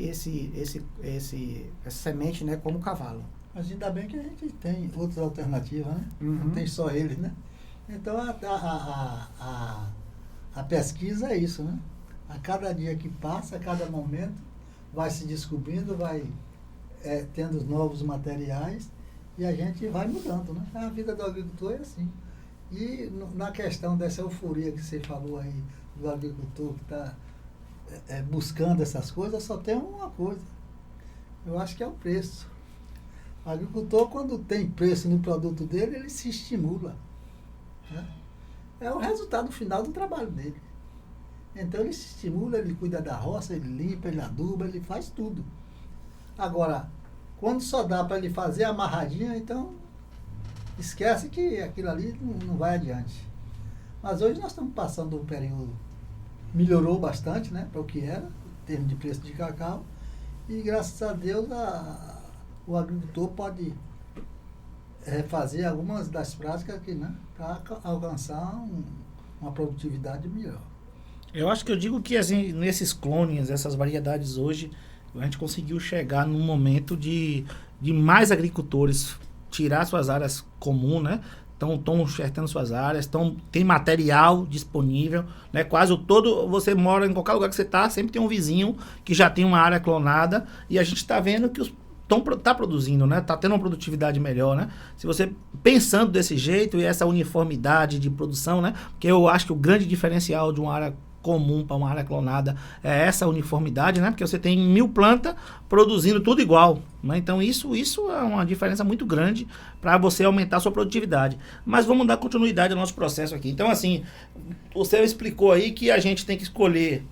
semente, né, como cavalo. Mas ainda bem que a gente tem outras alternativas, né? Uhum. Não tem só ele, né? Então, a pesquisa é isso, né? A cada dia que passa, a cada momento, vai se descobrindo, vai tendo novos materiais E a gente vai mudando, né? A vida do agricultor é assim. E na questão dessa euforia que você falou aí, do agricultor que está buscando essas coisas, só tem uma coisa. Eu acho que é o preço. O agricultor, quando tem preço no produto dele, ele se estimula. Né? É o resultado final do trabalho dele. Então ele se estimula, ele cuida da roça, ele limpa, ele aduba, ele faz tudo. Agora, quando só dá para ele fazer amarradinha, então esquece que aquilo ali não vai adiante. Mas hoje nós estamos passando um período, melhorou bastante, né, para o que era, em termos de preço de cacau, e graças a Deus o agricultor pode refazer algumas das práticas aqui, né, para alcançar uma produtividade melhor. Eu acho que eu digo que assim, nesses clones, essas variedades hoje, a gente conseguiu chegar num momento de mais agricultores tirar suas áreas comuns, né? Estão enxertando suas áreas, tem material disponível, né? Quase todo, você mora em qualquer lugar que você está, sempre tem um vizinho que já tem uma área clonada e a gente está vendo que tá produzindo, né? Tá tendo uma produtividade melhor, né? Se você pensando desse jeito e essa uniformidade de produção, né? Porque eu acho que o grande diferencial de uma área comum para uma área clonada é essa uniformidade, né? Porque você tem 1000 plantas produzindo tudo igual, né? Então isso é uma diferença muito grande para você aumentar a sua produtividade. Mas vamos dar continuidade ao nosso processo aqui. Então assim, você explicou aí que a gente tem que escolher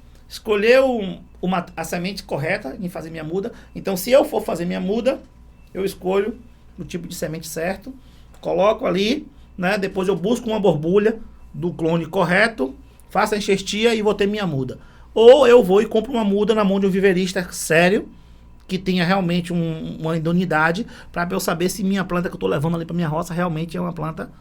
a semente correta em fazer minha muda. Então se eu for fazer minha muda, eu escolho o tipo de semente certo, coloco ali, né? Depois eu busco uma borbulha do clone correto, faço a enxertia e vou ter minha muda. Ou eu vou e compro uma muda na mão de um viverista sério, que tenha realmente uma idoneidade, para eu saber se minha planta que eu estou levando ali para minha roça realmente é uma planta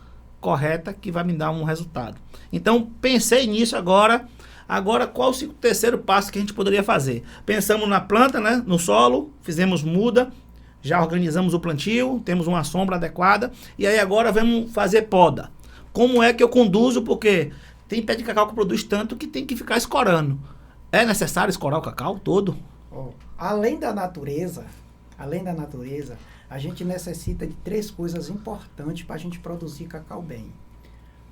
correta, que vai me dar um resultado. Então, pensei nisso agora. Agora, qual o terceiro passo que a gente poderia fazer? Pensamos na planta, né, no solo, fizemos muda, já organizamos o plantio, temos uma sombra adequada, e aí agora vamos fazer poda. Como é que eu conduzo? Porque tem pé de cacau que produz tanto que tem que ficar escorando. É necessário escorar o cacau todo? Além da natureza, a gente necessita de 3 coisas importantes para a gente produzir cacau bem: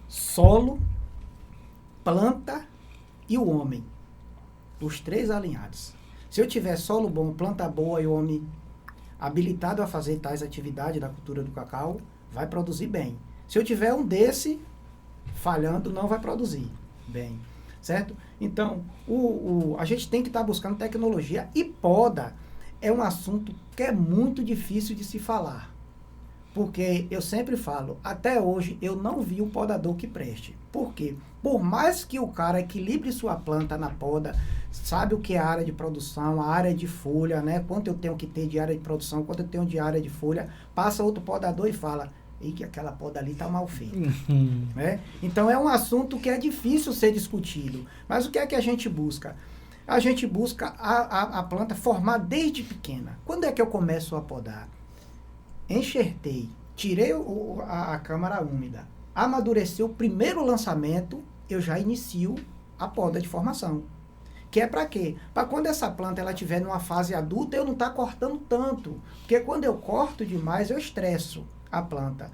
solo, planta e o homem. Os 3 alinhados. Se eu tiver solo bom, planta boa e o homem habilitado a fazer tais atividades da cultura do cacau, vai produzir bem. Se eu tiver um desse falhando, não vai produzir bem, certo? Então, a gente tem que estar buscando tecnologia, e poda é um assunto que é muito difícil de se falar, porque eu sempre falo, até hoje eu não vi um podador que preste. Por quê? Por mais que o cara equilibre sua planta na poda, sabe o que é a área de produção, a área de folha, né? Quanto eu tenho que ter de área de produção, quanto eu tenho de área de folha, passa outro podador e fala: e que aquela poda ali está mal feita. Né? Então é um assunto que é difícil ser discutido. Mas o que é que a gente busca? A gente busca a planta formar desde pequena. Quando é que eu começo a podar? Enxertei, tirei a câmara úmida, amadureceu o primeiro lançamento, eu já inicio a poda de formação. Que é para quê? Para quando essa planta ela estiver numa fase adulta, eu não estar cortando tanto. Porque quando eu corto demais, eu estresso a planta.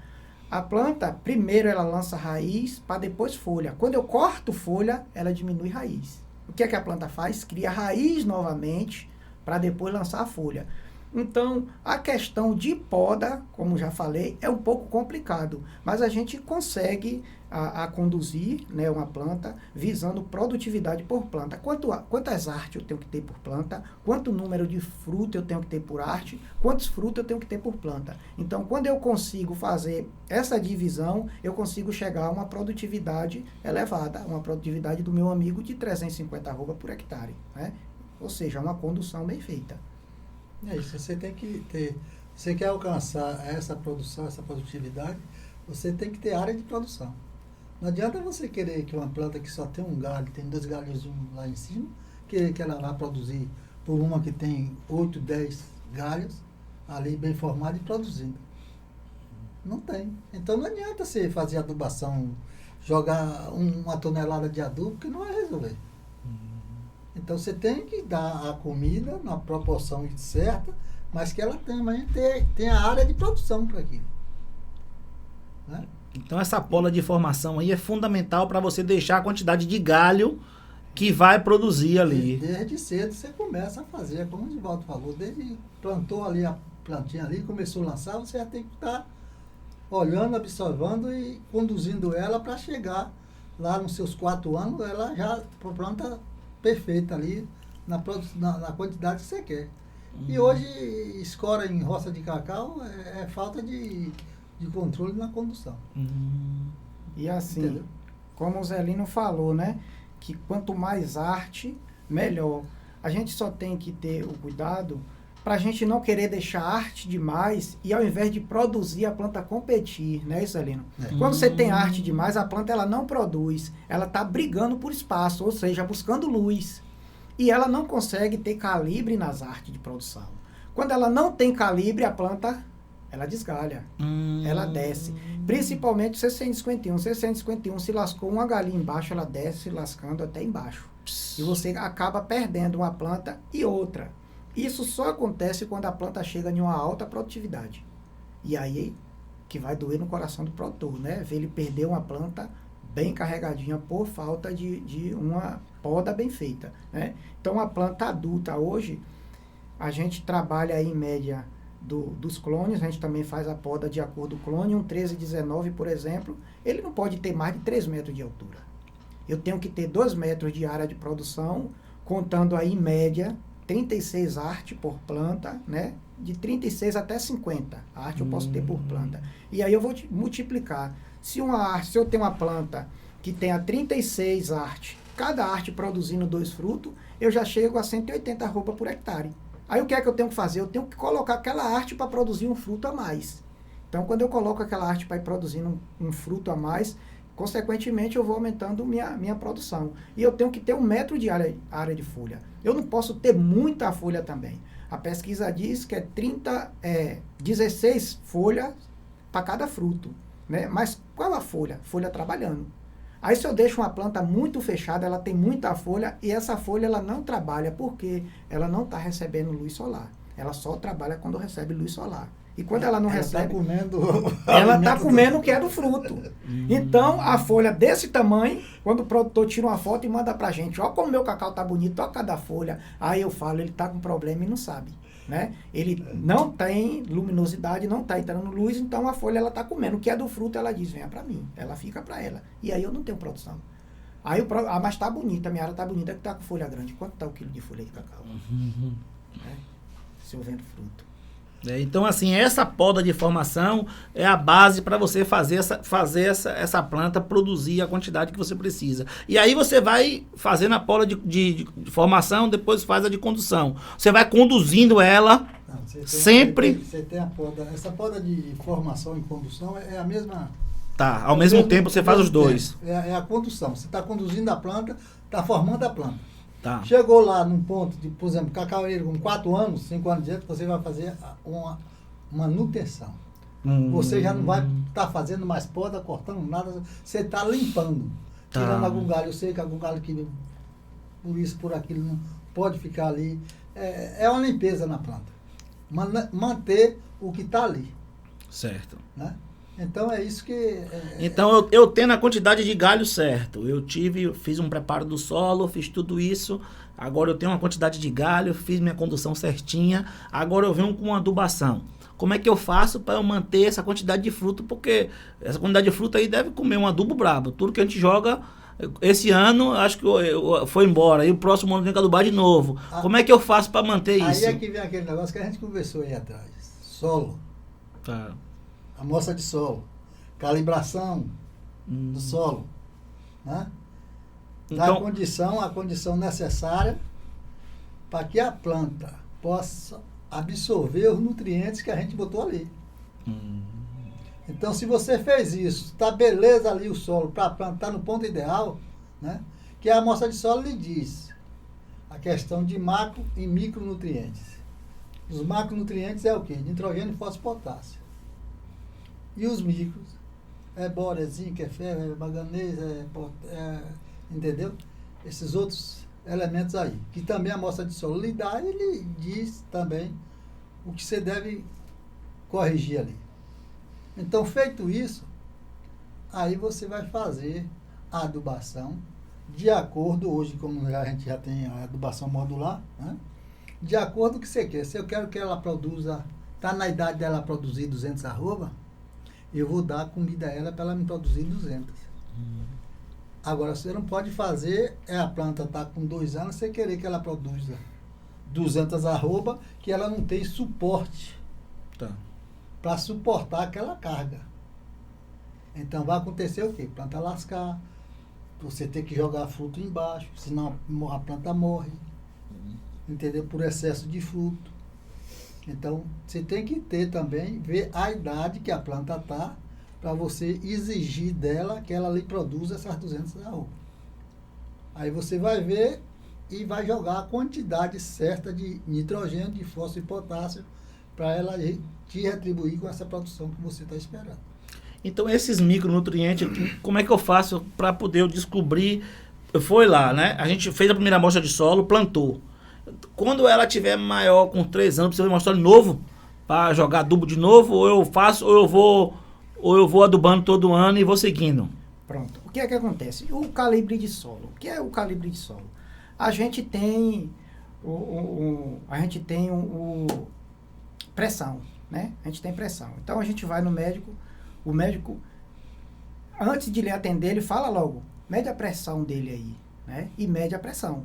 A planta, primeiro ela lança raiz, para depois folha. Quando eu corto folha, ela diminui raiz. O que é que a planta faz? Cria raiz novamente, para depois lançar a folha. Então, a questão de poda, como já falei, é um pouco complicado, mas a gente consegue a conduzir, né, uma planta visando produtividade por planta. Quantas artes eu tenho que ter por planta, quanto número de fruta eu tenho que ter por arte, quantos frutos eu tenho que ter por planta. Então, quando eu consigo fazer essa divisão, eu consigo chegar a uma produtividade elevada, uma produtividade do meu amigo de 350 arroba por hectare, né? Ou seja, uma condução bem feita. É isso, você tem que ter, você quer alcançar essa produção, essa produtividade, você tem que ter área de produção. Não adianta você querer que uma planta que só tem um galho, tem 2 galhos lá em cima, querer que ela vá produzir por uma que tem 8, 10 galhos, ali bem formada e produzindo. Não tem. Então não adianta você fazer adubação, jogar 1 tonelada de adubo, que não vai resolver. Então você tem que dar a comida na proporção certa mas que ela também tem a área de produção para aquilo. Né? Então essa poda de formação aí é fundamental para você deixar a quantidade de galho que vai produzir ali. Desde cedo você começa a fazer, como o Divaldo falou, desde plantou ali a plantinha ali, começou a lançar, você já tem que estar olhando, observando e conduzindo ela para chegar lá nos seus 4 anos, ela já planta perfeita ali na quantidade que você quer. E hoje, escora em roça de cacau é falta de controle na condução. E assim, Entendeu? como o Zelino falou, né? Que quanto mais arte, melhor. A gente só tem que ter o cuidado para a gente não querer deixar arte demais e ao invés de produzir, a planta competir, né, Zelino? Quando você tem arte demais, a planta ela não produz. Ela está brigando por espaço, ou seja, buscando luz. E ela não consegue ter calibre nas artes de produção. Quando ela não tem calibre, a planta, ela desgalha. Ela desce. Principalmente o C151. O C151 se lascou uma galinha embaixo, ela desce lascando até embaixo. E você acaba perdendo uma planta e outra. Isso só acontece quando a planta chega em uma alta produtividade. E aí que vai doer no coração do produtor, né? Ver ele perder uma planta bem carregadinha por falta de uma poda bem feita, né? Então, a planta adulta hoje, a gente trabalha aí em média dos clones, a gente também faz a poda de acordo com o clone, um 1319, por exemplo, ele não pode ter mais de 3 metros de altura. Eu tenho que ter 2 metros de área de produção, contando aí em média 36 arte por planta, né? De 36 até 50 arte eu posso ter por planta. E aí eu vou multiplicar. Se eu tenho uma planta que tenha 36 arte, cada arte produzindo 2 frutos, eu já chego a 180 arroba por hectare. Aí o que é que eu tenho que fazer? Eu tenho que colocar aquela arte para produzir um fruto a mais. Então, quando eu coloco aquela arte para ir produzindo um fruto a mais, consequentemente eu vou aumentando minha produção. E eu tenho que ter 1 metro de área de folha. Eu não posso ter muita folha também. A pesquisa diz que 16 folhas para cada fruto. Né? Mas qual a folha? Folha trabalhando. Aí se eu deixo uma planta muito fechada, ela tem muita folha e essa folha ela não trabalha porque ela não está recebendo luz solar. Ela só trabalha quando recebe luz solar. E quando ela não recebe, ela está comendo o que é do fruto. Então, a folha desse tamanho, quando o produtor tira uma foto e manda pra gente, ó como meu cacau tá bonito, ó cada folha. Aí eu falo, ele tá com problema e não sabe. Né? Ele não tem luminosidade, não está entrando luz, então a folha ela está comendo. O que é do fruto, ela diz, venha para mim. Ela fica para ela. E aí eu não tenho produção. Aí mas está bonita, a minha área está bonita, que está com folha grande. Quanto está o quilo de folha de cacau? Né? Se eu vendo fruto. Então, assim, essa poda de formação é a base para você fazer essa planta produzir a quantidade que você precisa. E aí você vai fazendo a poda de formação, depois faz a de condução. Você vai conduzindo ela sempre... Você tem a poda, essa poda de formação e condução é a mesma... Tá, ao mesmo tempo você faz os dois. É a condução. Você está conduzindo a planta, está formando a planta. Tá. Chegou lá num ponto de, por exemplo, cacaueiro com 4 anos, 5 anos de idade, você vai fazer uma manutenção. Você já não vai estar fazendo mais poda, cortando nada, você está limpando. Tá. Tirando algum galho seco, algum galho que por isso, por aquilo, não pode ficar ali. É uma limpeza na planta. Manter o que está ali. Certo. Né? Então é isso que... Então eu tendo a quantidade de galho certo, fiz um preparo do solo, fiz tudo isso, agora eu tenho uma quantidade de galho, fiz minha condução certinha, agora eu venho com uma adubação. Como é que eu faço para eu manter essa quantidade de fruto? Porque essa quantidade de fruto aí deve comer um adubo brabo. Tudo que a gente joga, esse ano, acho que foi embora, e o próximo ano tem que adubar de novo. Como é que eu faço para manter isso? Aí é que vem aquele negócio que a gente conversou aí atrás. Solo. Tá. Amostra de solo, calibração do solo, né? Dá Então, a condição necessária para que a planta possa absorver os nutrientes que a gente botou ali. Então, se você fez isso, está beleza ali o solo para a planta, está no ponto ideal, né? Que a amostra de solo lhe diz a questão de macro e micronutrientes. Os macronutrientes é o quê? Nitrogênio, fósforo, potássio. E os micros, bora, zinco, ferro, manganês, entendeu? Esses outros elementos aí, que também a amostra de solo lhe dá, ele diz também o que você deve corrigir ali. Então, feito isso, aí você vai fazer a adubação de acordo, hoje como a gente já tem a adubação modular, né? De acordo com o que você quer. Se eu quero que ela produza, está na idade dela produzir 200 arroba, eu vou dar comida a ela para ela me produzir 200. Agora, você não pode fazer, a planta está com 2 anos, você querer que ela produza 200 arroba, que ela não tem suporte para suportar aquela carga. Então vai acontecer o quê? Planta lascar, você tem que jogar fruto embaixo, senão a planta morre, entendeu? Por excesso de fruto. Então você tem que ter também, ver a idade que a planta está, para você exigir dela que ela lhe produza essas 200 arroba. Aí você vai ver e vai jogar a quantidade certa de nitrogênio, de fósforo e potássio para ela te retribuir com essa produção que você está esperando. Então, esses micronutrientes, como é que eu faço para poder eu descobrir? Foi lá, né? A gente fez a primeira amostra de solo, plantou. Quando ela tiver maior, com 3 anos, precisa mostrar de novo para jogar adubo de novo, ou eu faço, ou eu vou adubando todo ano e vou seguindo. Pronto. O que é que acontece? O calibre de solo. O que é o calibre de solo? A gente tem pressão, né? A gente tem pressão. Então a gente vai no médico, o médico, antes de lhe atender, ele fala logo, mede a pressão dele aí, né? E mede a pressão.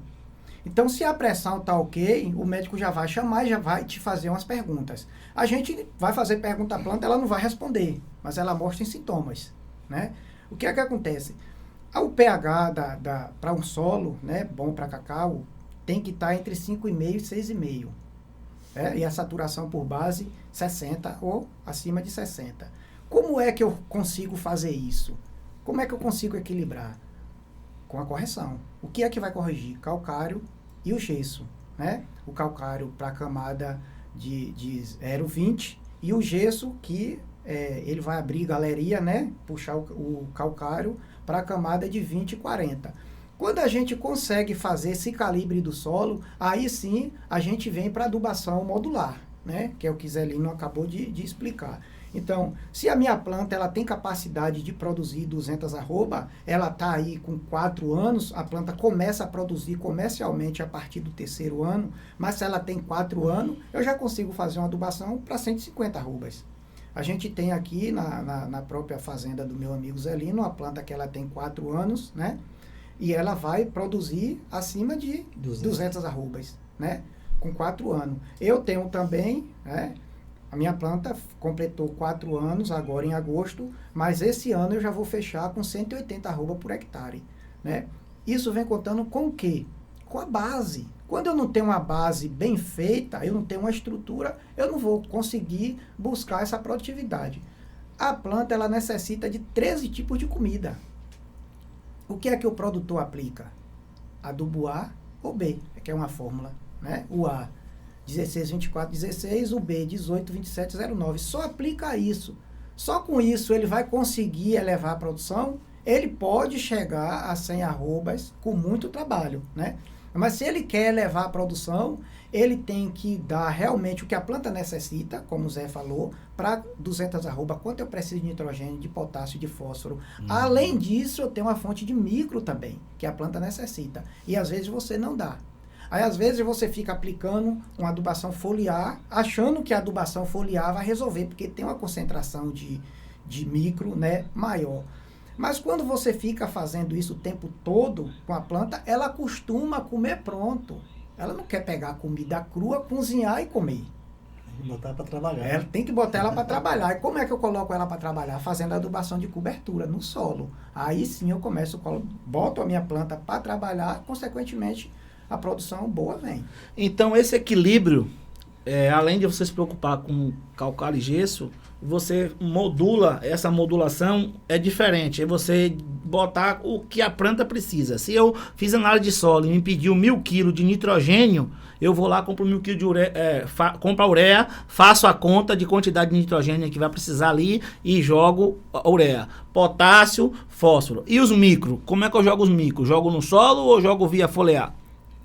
Então, se a pressão tá ok, o médico já vai chamar e já vai te fazer umas perguntas. A gente vai fazer pergunta à planta, ela não vai responder, mas ela mostra em sintomas, né? O que é que acontece? O pH para um solo, né, bom para cacau, tem que estar entre 5,5 e 6,5. E a saturação por base, 60 ou acima de 60. Como é que eu consigo fazer isso? Como é que eu consigo equilibrar? Com a correção. O que é que vai corrigir? Calcário e o gesso, né? O calcário para a camada de 0,20 e o gesso que ele vai abrir galeria, né? Puxar o calcário para a camada de 20 e 40. Quando a gente consegue fazer esse calibre do solo, aí sim a gente vem para adubação modular, né? Que é o que Zelino acabou de explicar. Então, se a minha planta ela tem capacidade de produzir 200 arroba, ela está aí com 4 anos, a planta começa a produzir comercialmente a partir do 3º ano, mas se ela tem 4 anos, eu já consigo fazer uma adubação para 150 arrobas. A gente tem aqui na própria fazenda do meu amigo Zelino, uma planta que ela tem 4 anos, né? E ela vai produzir acima de 200 arrobas, né? Com 4 anos. Eu tenho também, né? A minha planta completou 4 anos agora em agosto, mas esse ano eu já vou fechar com 180 arroba por hectare, né? Isso vem contando com o quê? Com a base. Quando eu não tenho uma base bem feita, eu não tenho uma estrutura, eu não vou conseguir buscar essa produtividade. A planta ela necessita de 13 tipos de comida. O que é que o produtor aplica? Adubo A ou B, que é uma fórmula, né? O A 16, 24, 16, o B 18, 27, 09. Só aplica isso. Só com isso ele vai conseguir elevar a produção. Ele pode chegar a 100 arrobas com muito trabalho, né? Mas se ele quer elevar a produção, ele tem que dar realmente o que a planta necessita, como o Zé falou, para 200 arroba, quanto eu preciso de nitrogênio, de potássio, de fósforo. Além disso, eu tenho uma fonte de micro também, que a planta necessita. E às vezes você não dá. Aí, às vezes, você fica aplicando uma adubação foliar, achando que a adubação foliar vai resolver, porque tem uma concentração de micro, né, maior. Mas quando você fica fazendo isso o tempo todo com a planta, ela costuma comer pronto. Ela não quer pegar a comida crua, cozinhar e comer. Tem que botar para trabalhar. Ela tem que botar ela para trabalhar. E como é que eu coloco ela para trabalhar? Fazendo a adubação de cobertura no solo. Aí sim eu boto a minha planta para trabalhar, consequentemente a produção boa vem. Então esse equilíbrio, além de você se preocupar com calcário e gesso, você modula, essa modulação é diferente, é você botar o que a planta precisa. Se eu fiz análise de solo e me pediu 1.000 kg de nitrogênio, eu vou lá, compro 1.000 kg de ureia, compro a ureia, faço a conta de quantidade de nitrogênio que vai precisar ali e jogo a ureia. Potássio, fósforo. E os micro? Como é que eu jogo os micro? Jogo no solo ou jogo via foliar?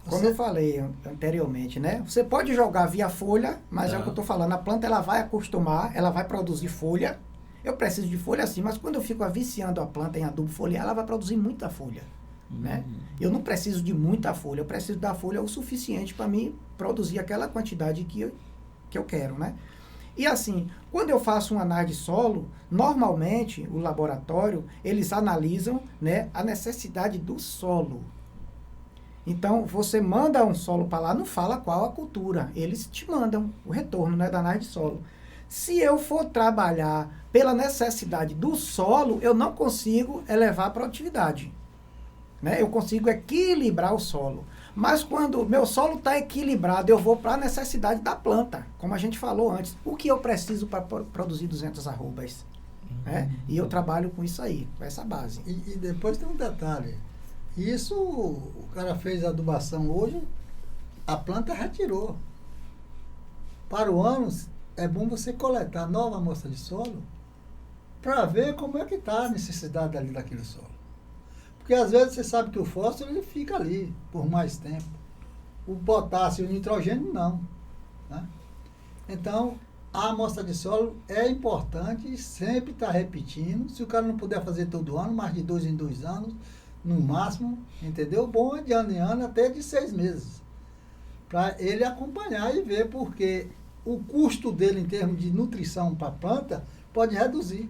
Como eu falei anteriormente, né? Você pode jogar via folha, mas é o que eu estou falando. A planta ela vai acostumar, ela vai produzir folha. Eu preciso de folha sim, mas quando eu fico viciando a planta em adubo foliar, ela vai produzir muita folha. Né? Eu não preciso de muita folha, eu preciso da folha o suficiente para mim produzir aquela quantidade que eu quero, né? E assim, quando eu faço uma análise de solo, normalmente o laboratório, eles analisam, né, a necessidade do solo. Então, você manda um solo para lá, não fala qual a cultura, eles te mandam o retorno, né, da análise de solo. Se eu for trabalhar pela necessidade do solo, eu não consigo elevar a produtividade. Né? Eu consigo equilibrar o solo. Mas quando o meu solo está equilibrado, eu vou para a necessidade da planta, como a gente falou antes. O que eu preciso para produzir 200 arrobas? Né? E eu trabalho com isso aí, com essa base. E depois tem um detalhe. Isso, o cara fez a adubação hoje, a planta retirou. Para o ano, é bom você coletar nova amostra de solo para ver como é que está a necessidade ali daquele solo. Porque às vezes você sabe que o fósforo ele fica ali por mais tempo. O potássio e o nitrogênio não. Né? Então, a amostra de solo é importante e sempre está repetindo. Se o cara não puder fazer todo ano, mais de 2 em 2 anos, no máximo, entendeu? Bom é de ano em ano, até de 6 meses. Para ele acompanhar e ver, porque o custo dele em termos de nutrição para a planta pode reduzir.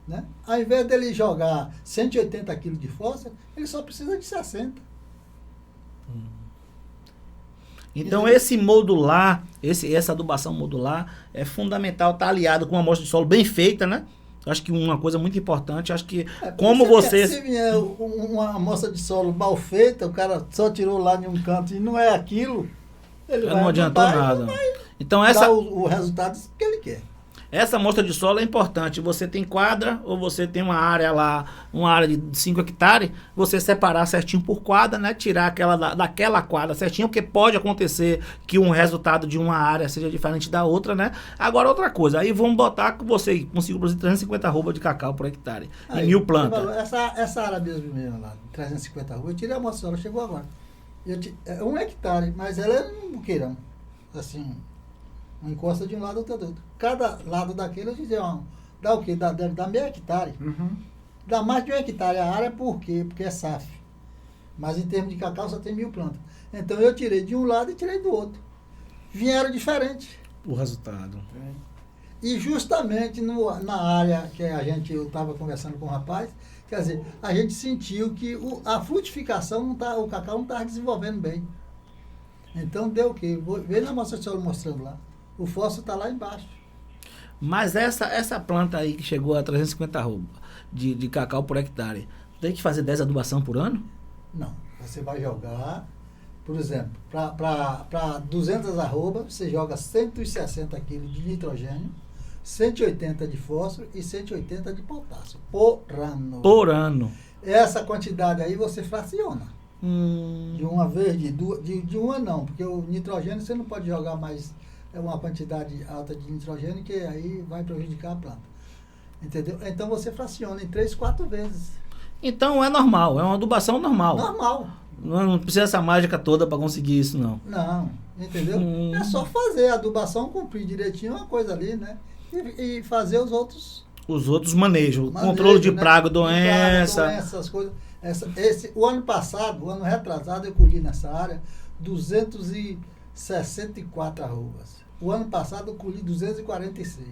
Né? Ao invés dele jogar 180 kg de fósforo, ele só precisa de 60. Então esse modular, essa adubação modular é fundamental, tá aliado com uma amostra de solo bem feita, né? Acho que uma coisa muito importante, acho que como você... Se vier uma amostra de solo mal feita, o cara só tirou lá em um canto e não é aquilo, ele não adiantou nada. Então essa... dá o resultado que ele quer. Essa amostra de solo é importante. Você tem quadra ou você tem uma área lá, uma área de 5 hectares, você separar certinho por quadra, né? Tirar aquela daquela quadra certinho, porque pode acontecer que um resultado de uma área seja diferente da outra, né? Agora outra coisa, aí vamos botar que você consiga produzir 350 arroba de cacau por hectare, em 1000 plantas. Essa área mesmo lá, 350 arroba, eu tirei a amostra, ela chegou agora. É 1 hectare, mas ela é um buqueirão, assim... Uma encosta de um lado, outra do outro. Cada lado daquele, eu dizia, dá o quê? Dá meio hectare. Uhum. Dá mais de 1 hectare a área, por quê? Porque é SAF. Mas em termos de cacau só tem 1000 plantas. Então eu tirei de um lado e tirei do outro. Vieram diferentes. O resultado. E justamente na área que eu estava conversando com o rapaz, quer dizer, a gente sentiu que a frutificação, o cacau não estava desenvolvendo bem. Então deu o quê? Veio na amostra de solo mostrando lá. O fósforo está lá embaixo. Mas essa planta aí que chegou a 350 arroba de cacau por hectare, tem que fazer 10 adubação por ano? Não. Você vai jogar, por exemplo, para 200 arroba, você joga 160 kg de nitrogênio, 180 de fósforo e 180 de potássio por ano. Por ano. Essa quantidade aí você fraciona. De uma vez, de uma não, porque o nitrogênio você não pode jogar mais uma quantidade alta de nitrogênio, que aí vai prejudicar a planta. Entendeu? Então você fraciona em 3, 4 vezes. Então é normal, é uma adubação normal. Normal. Não precisa essa mágica toda para conseguir isso, não. Não, entendeu? É só fazer a adubação, cumprir direitinho uma coisa ali, né? E fazer os outros manejos, controle de praga, doença. Essas coisas. O ano passado, o ano retrasado, eu colhi nessa área 264 arrobas. O ano passado eu colhi 246.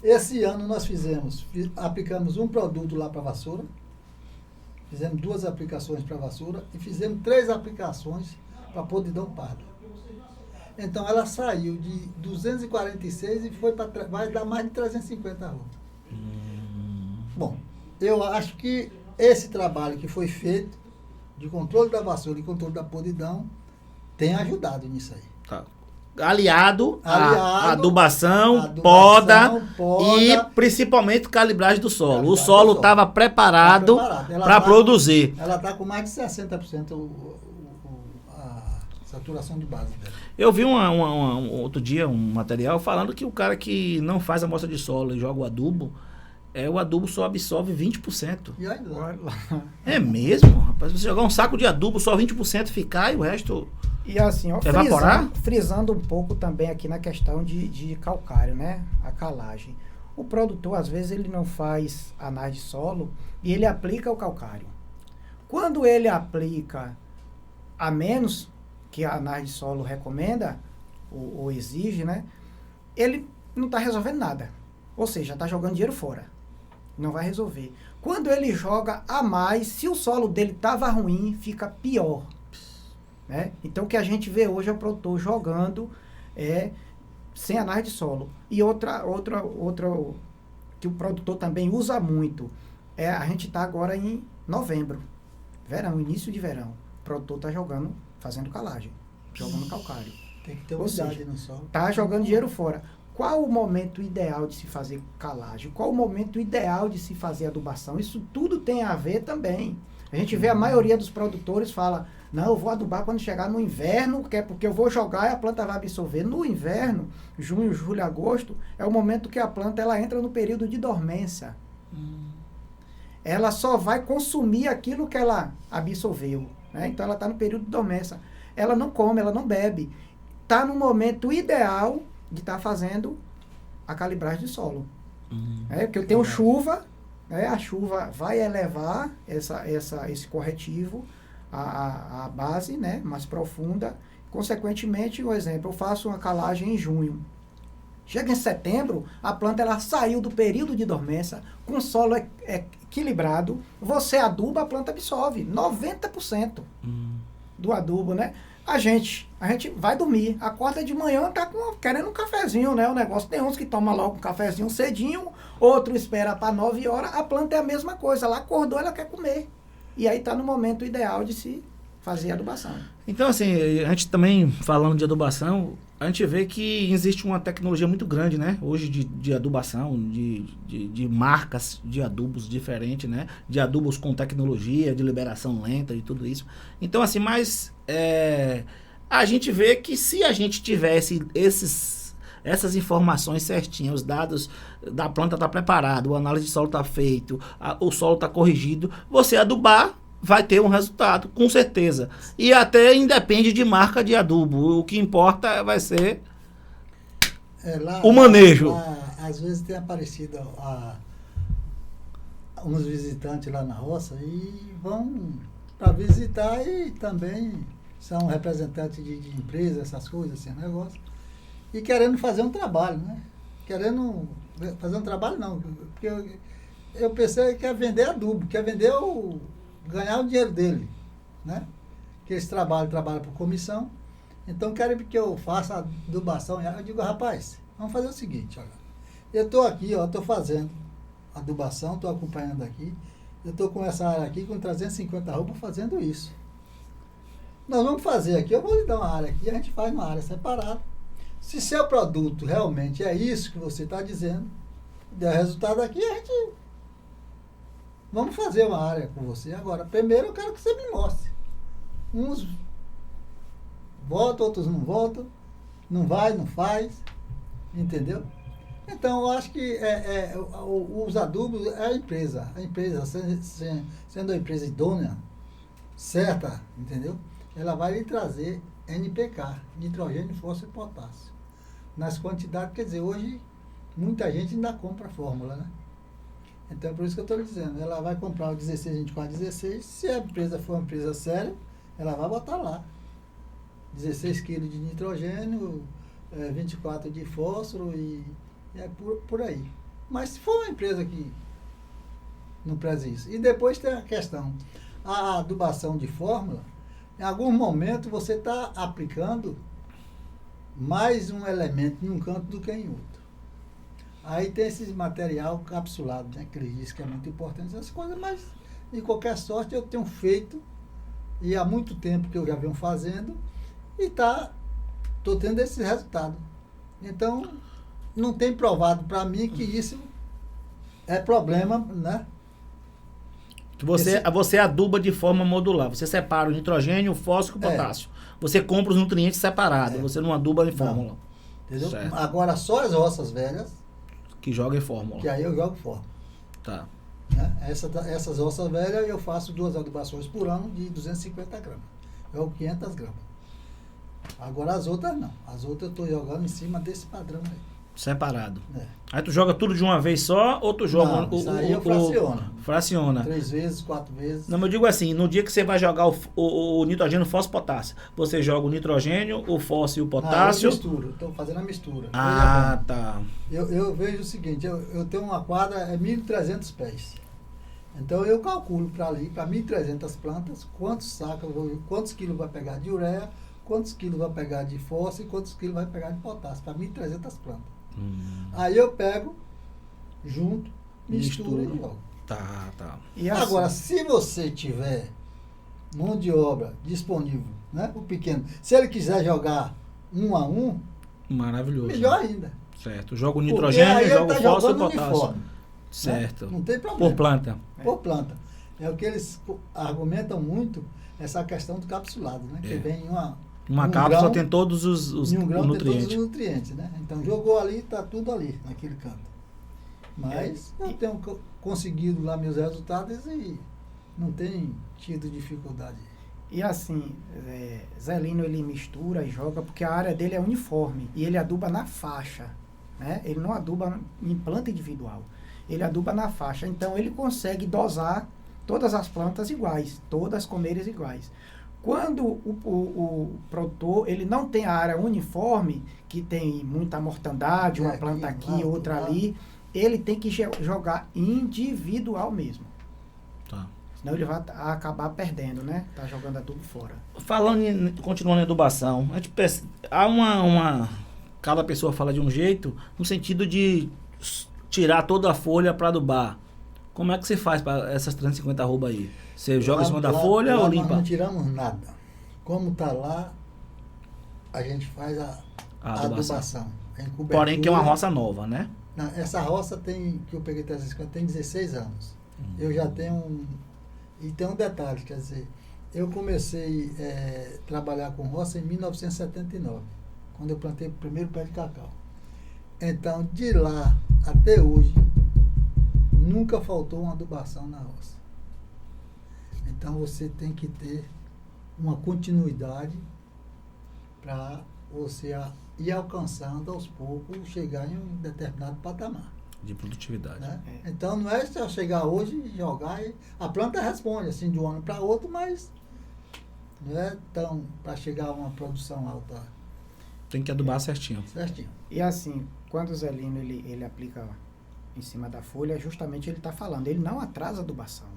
Esse ano nós aplicamos um produto lá para a vassoura, fizemos 2 aplicações para a vassoura e fizemos 3 aplicações para podridão parda. Então ela saiu de 246 e vai dar mais de 350 arrobas. Bom, eu acho que esse trabalho que foi feito de controle da vassoura e controle da podridão tem ajudado nisso aí. Tá. Aliado à adubação, poda e principalmente calibragem do solo. O solo estava preparado para produzir. Ela está com mais de 60% a saturação de base dela. Eu vi outro dia um material falando que o cara que não faz amostra de solo e joga o adubo, o adubo só absorve 20%. E olha lá. Olha lá. É mesmo, rapaz? Você jogar um saco de adubo, só 20% ficar e o resto... E assim, ó, Evaporar? frisando um pouco também aqui na questão de calcário, né? A calagem. O produtor, às vezes, ele não faz análise de solo e ele aplica o calcário. Quando ele aplica a menos que a análise de solo recomenda ou exige, né? Ele não está resolvendo nada. Ou seja, está jogando dinheiro fora. Não vai resolver. Quando ele joga a mais, se o solo dele estava ruim, fica pior. Né? Então, o que a gente vê hoje é o produtor jogando sem análise de solo. E outra que o produtor também usa muito, a gente está agora em novembro, verão, início de verão. O produtor está jogando, fazendo calagem, jogando calcário. Tem que ter Ou umidade seja, no solo. Está jogando dinheiro fora. Qual o momento ideal de se fazer calagem? Qual o momento ideal de se fazer adubação? Isso tudo tem a ver também. A gente vê a maioria dos produtores fala, não, eu vou adubar quando chegar no inverno, que é porque eu vou jogar e a planta vai absorver. No inverno, junho, julho, agosto, é o momento que a planta ela entra no período de dormência. Ela só vai consumir aquilo que ela absorveu. Né? Então ela está no período de dormência. Ela não come, ela não bebe. Está no momento ideal de estar fazendo a calibragem de solo. Porque eu tenho chuva, a chuva vai elevar esse corretivo, a base, né, mais profunda. Consequentemente, um exemplo, eu faço uma calagem em junho. Chega em setembro, a planta ela saiu do período de dormência, com o solo equilibrado, você aduba, a planta absorve 90% do adubo, né? A gente vai dormir, acorda de manhã, tá querendo um cafezinho, né? O negócio tem uns que tomam logo um cafezinho cedinho, outro espera para 9 horas, a planta é a mesma coisa, ela acordou, ela quer comer. E aí tá no momento ideal de se fazer adubação. Então, assim, a gente também, falando de adubação, a gente vê que existe uma tecnologia muito grande, né? Hoje de adubação, de marcas de adubos diferentes, né? De adubos com tecnologia, de liberação lenta e tudo isso. Então, assim, mas a gente vê que se a gente tivesse essas informações certinhas, os dados da planta tá preparado, a análise de solo tá feito, o solo tá corrigido, você adubar vai ter um resultado, com certeza. E até independe de marca de adubo. O que importa vai ser o manejo. Lá, às vezes tem aparecido uns visitantes lá na roça e vão para visitar e também são representantes de empresas, essas coisas, esse negócio. E querendo fazer um trabalho, né? Querendo fazer um trabalho não, porque eu pensei que quer vender adubo, quer vender ganhar o dinheiro dele, né? Que esse trabalho por comissão. Então querem que eu faça adubação. Eu digo, rapaz, vamos fazer o seguinte, olha. Eu estou aqui, estou fazendo adubação, estou acompanhando aqui. Eu estou com essa área aqui, com 350 roupas fazendo isso. Nós vamos fazer aqui, eu vou lhe dar uma área aqui, a gente faz uma área separada. Se seu produto realmente é isso que você está dizendo, der resultado aqui, a gente... Vamos fazer uma área com você. Agora, primeiro eu quero que você me mostre. Uns voltam, outros não voltam. Não vai, não faz. Entendeu? Então, eu acho que os adubos é a empresa. A empresa, sendo a empresa idônea, certa, entendeu? Ela vai lhe trazer NPK, nitrogênio, fósforo e potássio. Nas quantidades, quer dizer, hoje muita gente ainda compra a fórmula, né? Então, é por isso que eu estou lhe dizendo. Ela vai comprar o 16, 24, 16. Se a empresa for uma empresa séria, ela vai botar lá. 16 quilos de nitrogênio, 24 de fósforo e é por aí. Mas se for uma empresa que não preza isso. E depois tem a questão. A adubação de fórmula, em algum momento você está aplicando mais um elemento em um canto do que em outro. Aí tem esse material capsulado, né, que ele diz que é muito importante, essas coisas, mas de qualquer sorte eu tenho feito, e há muito tempo que eu já venho fazendo, e estou tendo esse resultado. Então, não tem provado para mim que isso é problema, né? Você aduba de forma modular, você separa o nitrogênio, o fósforo e o potássio. Você compra os nutrientes separados, você não aduba em fórmula. Entendeu? Certo. Agora, só as roças velhas, que joga em fórmula. que aí eu jogo fórmula. Tá. Né? Essas roças velhas eu faço 2 adubações por ano de 250 gramas. Jogo 500 gramas. Agora as outras não. As outras eu estou jogando em cima desse padrão aí. Separado. É. Aí tu joga tudo de uma vez só ou tu joga Não, isso aí eu fraciono. Fraciona. 3 vezes, 4 vezes. Não, mas eu digo assim, no dia que você vai jogar o nitrogênio, fósforo, potássio, você joga o nitrogênio, o fósforo e o potássio. Eu misturo, estou fazendo a mistura. Ah, Veja tá. bem, eu vejo o seguinte, eu tenho uma quadra, é 1.300 pés. Então eu calculo para ali, para 1.300 plantas, quantos quilos vai pegar de ureia, quantos quilos vai pegar de fósforo e quantos quilos vai pegar de potássio, para 1.300 plantas. Aí eu pego, junto, misturo e jogo. Tá. E assim, Agora, se você tiver mão de obra disponível, né, o pequeno, se ele quiser jogar 1 a 1, Maravilhoso. melhor ainda. Certo. Joga o Porque nitrogênio aí e ele joga tá o fósforo e o jogando potássio. uniforme, Certo. né? Não tem problema. Por planta. Por planta. É o que eles argumentam muito, essa questão do capsulado, né? Que vem Uma um cápsula grão, tem todos os em um grão tem todos nutrientes. os nutrientes, né? Então jogou ali, está tudo ali, naquele canto. Mas eu tenho conseguido lá meus resultados e não tem tido dificuldade. E assim, Zelino ele mistura e joga porque a área dele é uniforme e ele aduba na faixa, né? Ele não aduba em planta individual, ele aduba na faixa. Então ele consegue dosar todas as plantas iguais, todas as comeiras iguais. Quando o produtor ele não tem a área uniforme, que tem muita mortandade, uma planta aqui, outra ali, ele tem que jogar individual mesmo. Tá. Senão ele vai acabar perdendo, né? Tá jogando adubo fora. Continuando em adubação, a gente há cada pessoa fala de um jeito, no sentido de tirar toda a folha para adubar. Como é que você faz para essas 350 arroba aí? Você joga em cima da folha ou limpa? Nós não tiramos nada. Como está lá, a gente faz a adubação. Porém que é uma roça nova, né? Não, essa roça que eu peguei 350 tem 16 anos. Eu já tenho e tem um detalhe, quer dizer, eu comecei a trabalhar com roça em 1979, quando eu plantei o primeiro pé de cacau. Então, de lá até hoje, nunca faltou uma adubação na roça. Então, você tem que ter uma continuidade para você ir alcançando aos poucos, chegar em um determinado patamar. De produtividade. Né? Então, não é só chegar hoje e jogar. A planta responde assim de um ano para outro, mas não é tão para chegar a uma produção alta. Tem que adubar certinho. Certinho. E assim, quando o Zelino ele aplica em cima da folha, justamente ele está falando, ele não atrasa a adubação.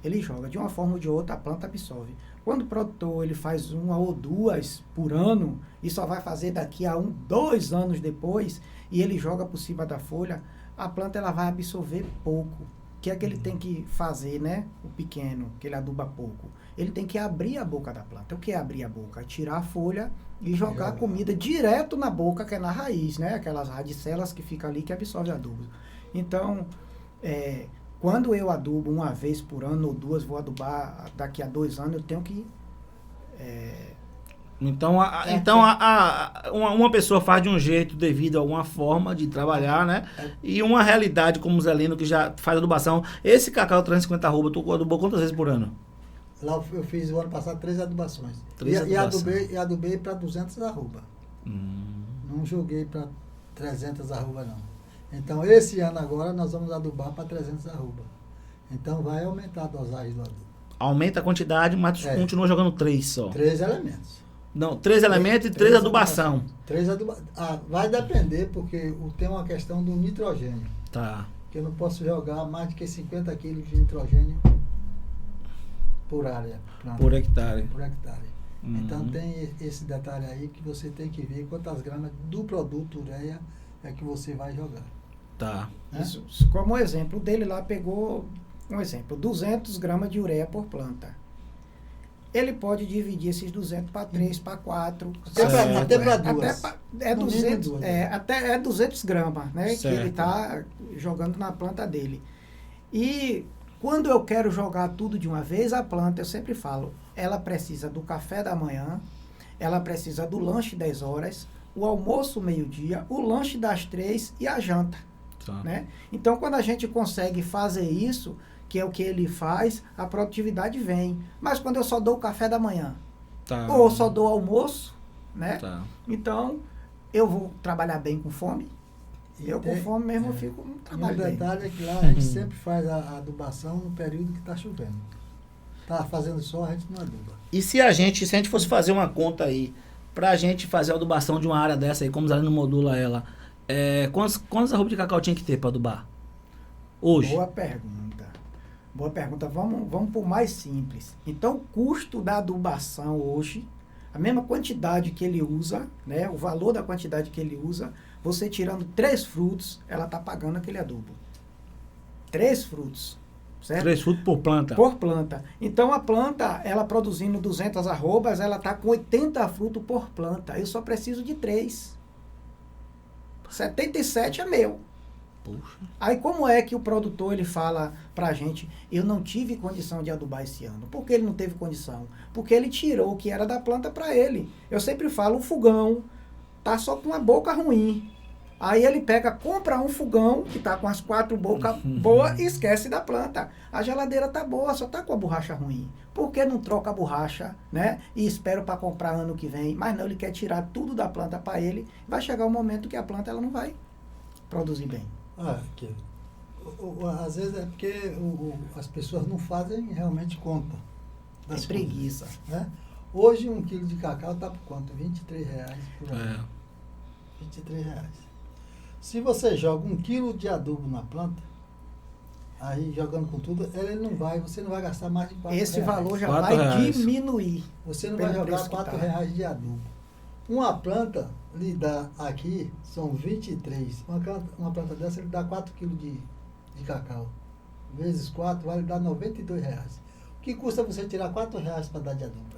Ele joga de uma forma ou de outra, a planta absorve. Quando o produtor ele faz 1 ou 2 por ano e só vai fazer daqui a 2 anos depois e ele joga por cima da folha, a planta ela vai absorver pouco. O que é que ele tem que fazer, né? O pequeno, que ele aduba pouco. Ele tem que abrir a boca da planta. O que é abrir a boca? Tirar a folha e jogar a comida direto na boca, que é na raiz, né? Aquelas radicelas que ficam ali que absorvem adubo. Então, quando eu adubo 1 vez por ano ou 2, vou adubar daqui a 2 anos, eu tenho que... Então, uma pessoa faz de um jeito devido a alguma forma de trabalhar, né? E uma realidade como o Zelino, que já faz adubação. Esse cacau 350 arroba, tu adubou quantas vezes por ano? Lá eu fiz o ano passado 3 adubações. 3 E adubei para 200 arroba. Não joguei para 300 arroba, não. Então, esse ano agora, nós vamos adubar para 300 arroba. Então, vai aumentar a dosagem do adubo. Aumenta a quantidade, mas tu continua jogando 3 só. 3 elementos. Não, 3 elementos e 3 adubação. 3 adubação. Vai depender, porque tem uma questão do nitrogênio. Tá. Que eu não posso jogar mais do que 50 quilos de nitrogênio por área. Por hectare. Por hectare. Então tem esse detalhe aí que você tem que ver quantas gramas do produto ureia é que você vai jogar. Tá. Né? Isso, como exemplo dele lá, pegou um exemplo, 200 gramas de ureia por planta. Ele pode dividir esses 200 para 3, para 4. Até para 2. Até 200 gramas, né? Certo. Que ele está jogando na planta dele. E quando eu quero jogar tudo de uma vez, a planta, eu sempre falo, ela precisa do café da manhã, ela precisa do lanche 10 horas, o almoço meio-dia, o lanche das 3 e a janta. Tá. Né? Então, quando a gente consegue fazer isso, que é o que ele faz, a produtividade vem. Mas quando eu só dou o café da manhã, Tá. ou só dou almoço, né? Tá. Então, eu vou trabalhar bem com fome. E Eu com fome mesmo eu fico no E um trabalho bem. detalhe é que lá a gente sempre faz a adubação no período que está chovendo. Tá fazendo sol, a gente não aduba. E se a gente fosse fazer uma conta aí, pra gente fazer a adubação de uma área dessa aí, como o Zé não modula ela, quantas arrobas de cacau tinha que ter pra adubar? Hoje? Boa pergunta. Boa pergunta. Vamos por mais simples. Então, o custo da adubação hoje, a mesma quantidade que ele usa, né? O valor da quantidade que ele usa, você tirando 3 frutos, ela está pagando aquele adubo. 3 frutos, certo? 3 frutos por planta. Por planta. Então, a planta, ela produzindo 200 arrobas, ela está com 80 frutos por planta. Eu só preciso de 3. 77 é meu. Puxa. Aí como é que o produtor ele fala pra gente, eu não tive condição de adubar esse ano? Por que ele não teve condição? Porque ele tirou o que era da planta para ele. Eu sempre falo, o fogão tá só com a boca ruim. Aí ele pega, compra um fogão que tá com as 4 bocas boas e esquece da planta. A geladeira tá boa, só tá com a borracha ruim. Por que não troca a borracha, né? E espera para comprar ano que vem? Mas não, ele quer tirar tudo da planta para ele. Vai chegar um momento que a planta ela não vai produzir bem. Às vezes é porque as pessoas não fazem realmente conta das É preguiça. coisas, né? Hoje 1 quilo de cacau está por quanto? R$23 por ano. R$23. Se você joga 1 quilo de adubo na planta, aí jogando com tudo, você não vai gastar mais de R$4. Esse valor já R$4. vai diminuir. Você não pelo vai jogar preço que tá. R$4 de adubo. Uma planta lhe dá aqui, são 23. Uma planta dessa lhe dá 4 kg de cacau. Vezes 4 vai lhe dar R$92. O que custa você tirar R$4 para dar de adubo?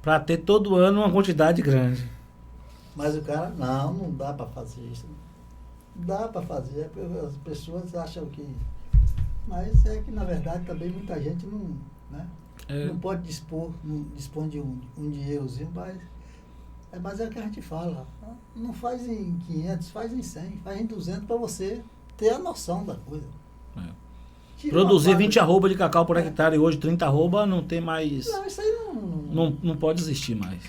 Pra ter todo ano uma quantidade grande. Mas o cara, não dá para fazer isso. Dá para fazer, as pessoas acham que... Mas é que, na verdade, também muita gente não... Né? Não pode dispor de um dinheirozinho, mas é o que a gente fala. Não faz em 500, faz em 100, faz em 200 para você ter a noção da coisa. Produzir 20 arroba de cacau por hectare hoje, 30 arroba, não tem mais... Não, isso aí Não pode existir mais.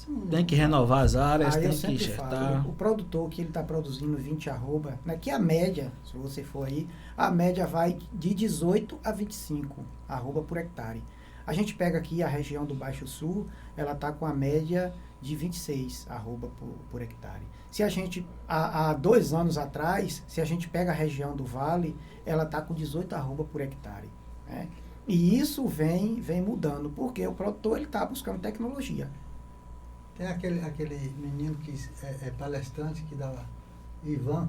não Tem que renovar as áreas, Aí eu tem que sempre enxertar. falo, o produtor que ele está produzindo 20 arroba, né, que a média, se você for aí, a média vai de 18 a 25 arroba por hectare. A gente pega aqui a região do Baixo Sul, ela está com a média de 26 arroba por hectare. Se a gente, há 2 anos atrás, se a gente pega a região do Vale, ela está com 18 arroba por hectare. Né? E isso vem mudando, porque o produtor está buscando tecnologia. Tem aquele menino que é palestrante, que dá Ivan.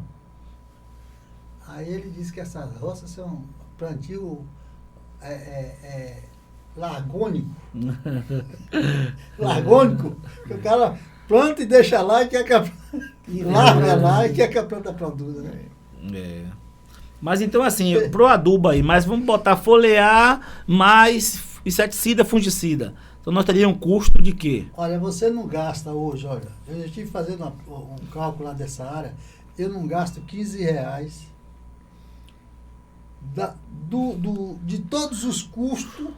Aí ele disse que essas roças são plantio largônico. Largônico, que o cara planta e deixa lá e quer que larga lá e quer que a planta produza. Né? Mas então assim, pro adubo aí, mas vamos botar foliar mais inseticida, fungicida. Então nós teríamos um custo de quê? Olha, você não gasta hoje, olha, eu estive fazendo um cálculo lá dessa área, eu não gasto R$15 de todos os custos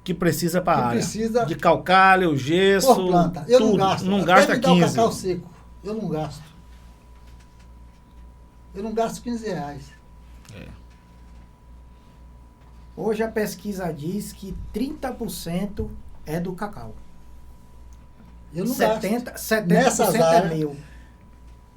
Que precisa para a área. Precisa de calcário, gesso, por planta. Eu tudo. não gasto. Não Até gasta me dá o 15. cacau seco. Eu não gasto. Eu não gasto R$15. Hoje a pesquisa diz que 30% é do cacau. Eu não 70% gasto. Nessas é áreas, meu.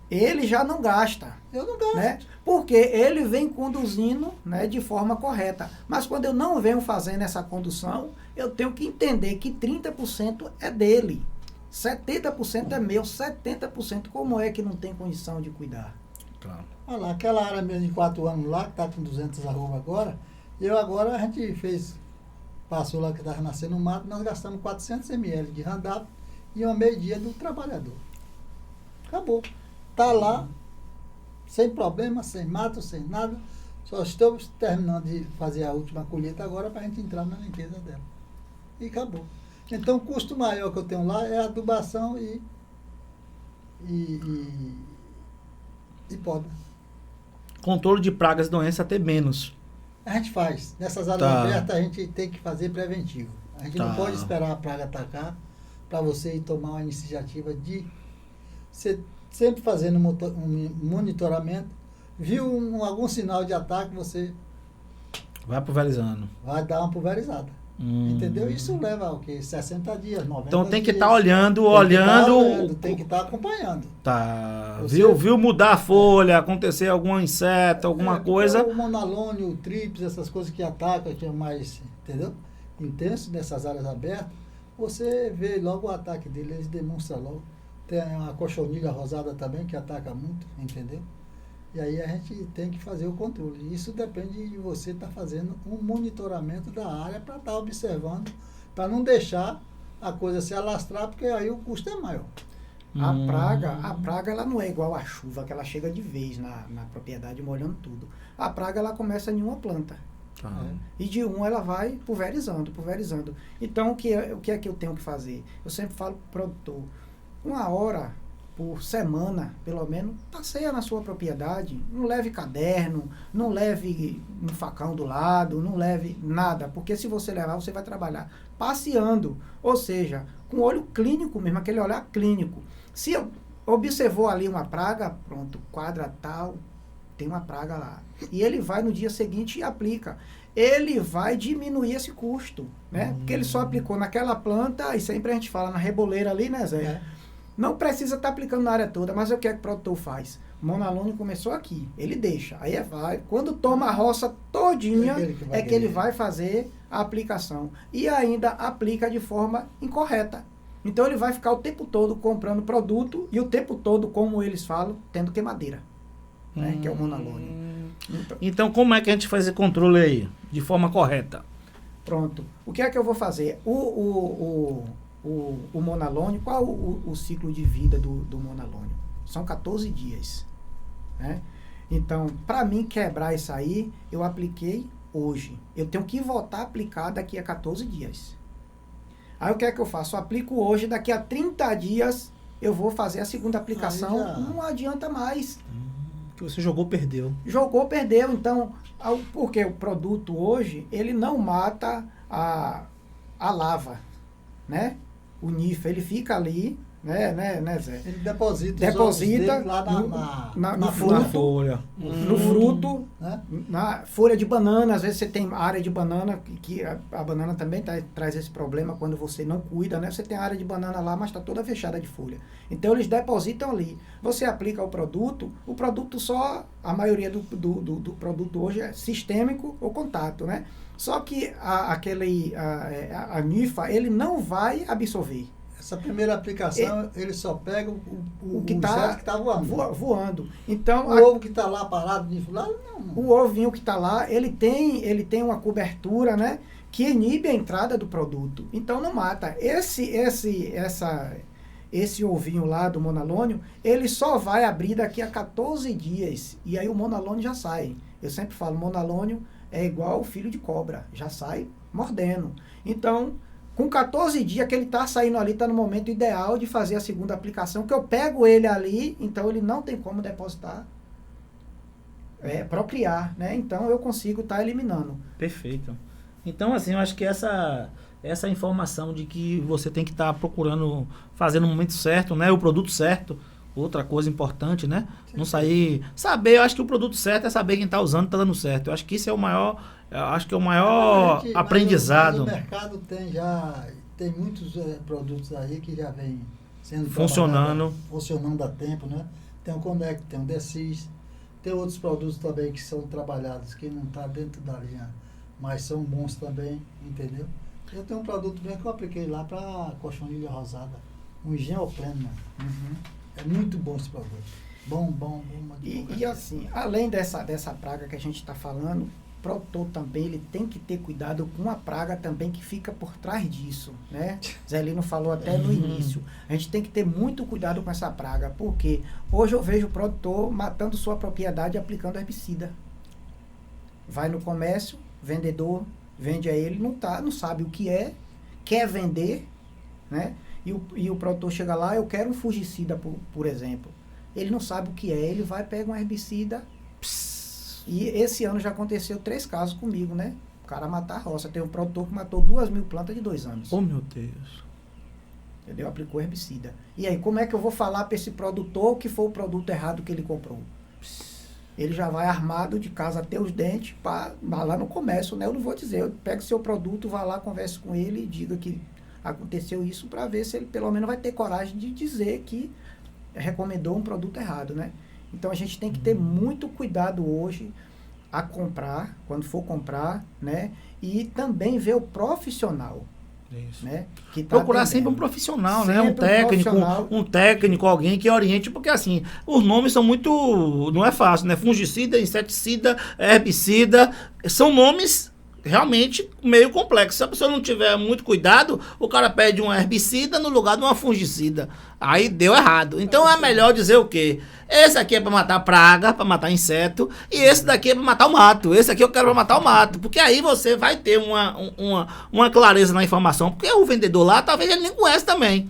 Ele já não gasta. eu não gasto. Né? Porque ele vem conduzindo, né, de forma correta. Mas quando eu não venho fazendo essa condução, eu tenho que entender que 30% é dele. 70% é meu. 70% como é que não tem condição de cuidar? Claro. Olha lá, aquela área mesmo de 4 anos lá, que está com 200 arroba agora, a gente passou lá que estava nascendo o mato, nós gastamos 400 ml de Roundup e uma meia-dia do trabalhador. Acabou. Está lá, sem problema, sem mato, sem nada. Só estamos terminando de fazer a última colheita agora para a gente entrar na limpeza dela. E acabou. Então o custo maior que eu tenho lá é a adubação e e pode. Controle de pragas e doenças até menos. A gente faz. Nessas áreas Tá. abertas, a gente tem que fazer preventivo. A gente Tá. não pode esperar a praga atacar para você ir tomar uma iniciativa de você sempre fazendo um monitoramento. Viu algum sinal de ataque, você Vai pulverizando. vai dar uma pulverizada. Entendeu? Isso leva o quê? 60 dias, 90 Então tem que dias. estar olhando, Tem que estar acompanhando. Tá. Você- Viu mudar a folha, acontecer algum inseto, alguma Porque coisa. O monalônio, o trips, essas coisas que atacam, que é mais, entendeu? Intenso nessas áreas abertas, você vê logo o ataque dele, eles demonstram logo. Tem a cochonilha rosada também, que ataca muito, entendeu? E aí a gente tem que fazer o controle. Isso depende de você estar fazendo um monitoramento da área para estar observando, para não deixar a coisa se alastrar, porque aí o custo é maior. A praga ela não é igual à chuva, que ela chega de vez na propriedade molhando tudo. A praga ela começa em uma planta. Tá. E de um ela vai pulverizando. Então o que é que eu tenho que fazer? Eu sempre falo para o produtor, 1 hora por semana, pelo menos, passeia na sua propriedade, não leve caderno, não leve um facão do lado, não leve nada, porque se você levar, você vai trabalhar passeando, ou seja, com olho clínico mesmo, aquele olhar clínico. Se observou ali uma praga, pronto, quadra tal, tem uma praga lá. E ele vai no dia seguinte e aplica. Ele vai diminuir esse custo, né? Porque ele só aplicou naquela planta, e sempre a gente fala na reboleira ali, né, Zé? É. Não precisa estar aplicando na área toda, mas o que é que o produtor faz? O monalônio começou aqui, ele deixa, aí vai. Quando toma a roça todinha, é que ele vai fazer a aplicação. E ainda aplica de forma incorreta. Então ele vai ficar o tempo todo comprando produto e o tempo todo, como eles falam, tendo queimadeira, né? Que é o monalônio. Então como é que a gente faz esse controle aí? De forma correta. Pronto. O que é que eu vou fazer? O monalônio, qual o ciclo de vida do monalônio? São 14 dias. Né? Então, para mim quebrar isso aí, eu apliquei hoje. Eu tenho que voltar a aplicar daqui a 14 dias. Aí o que é que eu faço? Eu aplico hoje, daqui a 30 dias eu vou fazer a segunda aplicação. Não adianta mais. Que você jogou, perdeu. Jogou, perdeu. Então, porque o produto hoje, ele não mata a lava, né? O NIF, ele fica ali, né, Zé? Ele deposita os ovos dele lá na Na folha. No fruto, né? na folha de banana. Às vezes você tem área de banana, que a banana também traz esse problema quando você não cuida, né? Você tem a área de banana lá, mas está toda fechada de folha. Então eles depositam ali. Você aplica o produto só, a maioria do produto hoje é sistêmico ou contato, né? Só que a NIFA, ele não vai absorver. Essa primeira aplicação, ele só pega o que inseto que está voando. Voando. Então, O ovo que está lá parado, lá, não. O ovinho que está lá, ele tem uma cobertura, né, que inibe a entrada do produto. Então não mata. Esse ovinho lá do monalônio, ele só vai abrir daqui a 14 dias. E aí o monalônio já sai. Eu sempre falo, monalônio é igual o filho de cobra. Já sai mordendo. Então, com 14 dias que ele está saindo ali, está no momento ideal de fazer a segunda aplicação, que eu pego ele ali, então ele não tem como depositar, procriar, né? Então eu consigo estar eliminando. Perfeito. Então, assim, eu acho que essa informação de que você tem que estar procurando fazer no momento certo, né? O produto certo, outra coisa importante, né? Sim. Não sair... Saber, eu acho que o produto certo é saber quem está usando, está dando certo. Eu acho que isso é o maior... aprendizado. Mas o mercado tem muitos produtos aí que já vem sendo funcionando há tempo, né? Tem o Connect, tem o Decis, tem outros produtos também que são trabalhados, que não está dentro da linha, mas são bons também, entendeu? Eu tenho um produto mesmo que eu apliquei lá para cochonilha rosada, um Geoplena. É muito bom esse produto. Bom. E assim, além dessa praga que a gente está falando, o produtor também ele tem que ter cuidado com a praga também que fica por trás disso, né? Zelino falou até no início. A gente tem que ter muito cuidado com essa praga, porque hoje eu vejo o produtor matando sua propriedade aplicando herbicida. Vai no comércio, vendedor, vende a ele, não sabe o que é, quer vender, né? E o produtor chega lá, eu quero um fungicida, por exemplo. Ele não sabe o que é, ele vai pegar um herbicida. E esse ano já aconteceu 3 casos comigo, né? O cara matar a roça. Tem um produtor que matou 2.000 plantas de 2 anos. Oh, meu Deus. Entendeu? Aplicou herbicida. E aí, como é que eu vou falar para esse produtor que foi o produto errado que ele comprou? Ele já vai armado de casa até os dentes para lá no comércio, né? Eu não vou dizer, eu pego seu produto, vá lá, converse com ele e diga que aconteceu isso para ver se ele pelo menos vai ter coragem de dizer que recomendou um produto errado, né? Então a gente tem que ter muito cuidado hoje a comprar, quando for comprar, né? E também ver o profissional. Isso. Né? Que tá Procurar atendendo. sempre um profissional, Sempre né? Um técnico, alguém que oriente, porque assim, os nomes são muito, não é fácil, né? Fungicida, inseticida, herbicida, são nomes realmente meio complexos. Se a pessoa não tiver muito cuidado, o cara pede um herbicida no lugar de uma fungicida. Aí deu errado. Então é melhor dizer o quê? Esse aqui é para matar praga, para matar inseto, e esse daqui é para matar o mato. Esse aqui eu quero para matar o mato. Porque aí você vai ter uma clareza na informação. Porque o vendedor lá, talvez ele nem conhece também.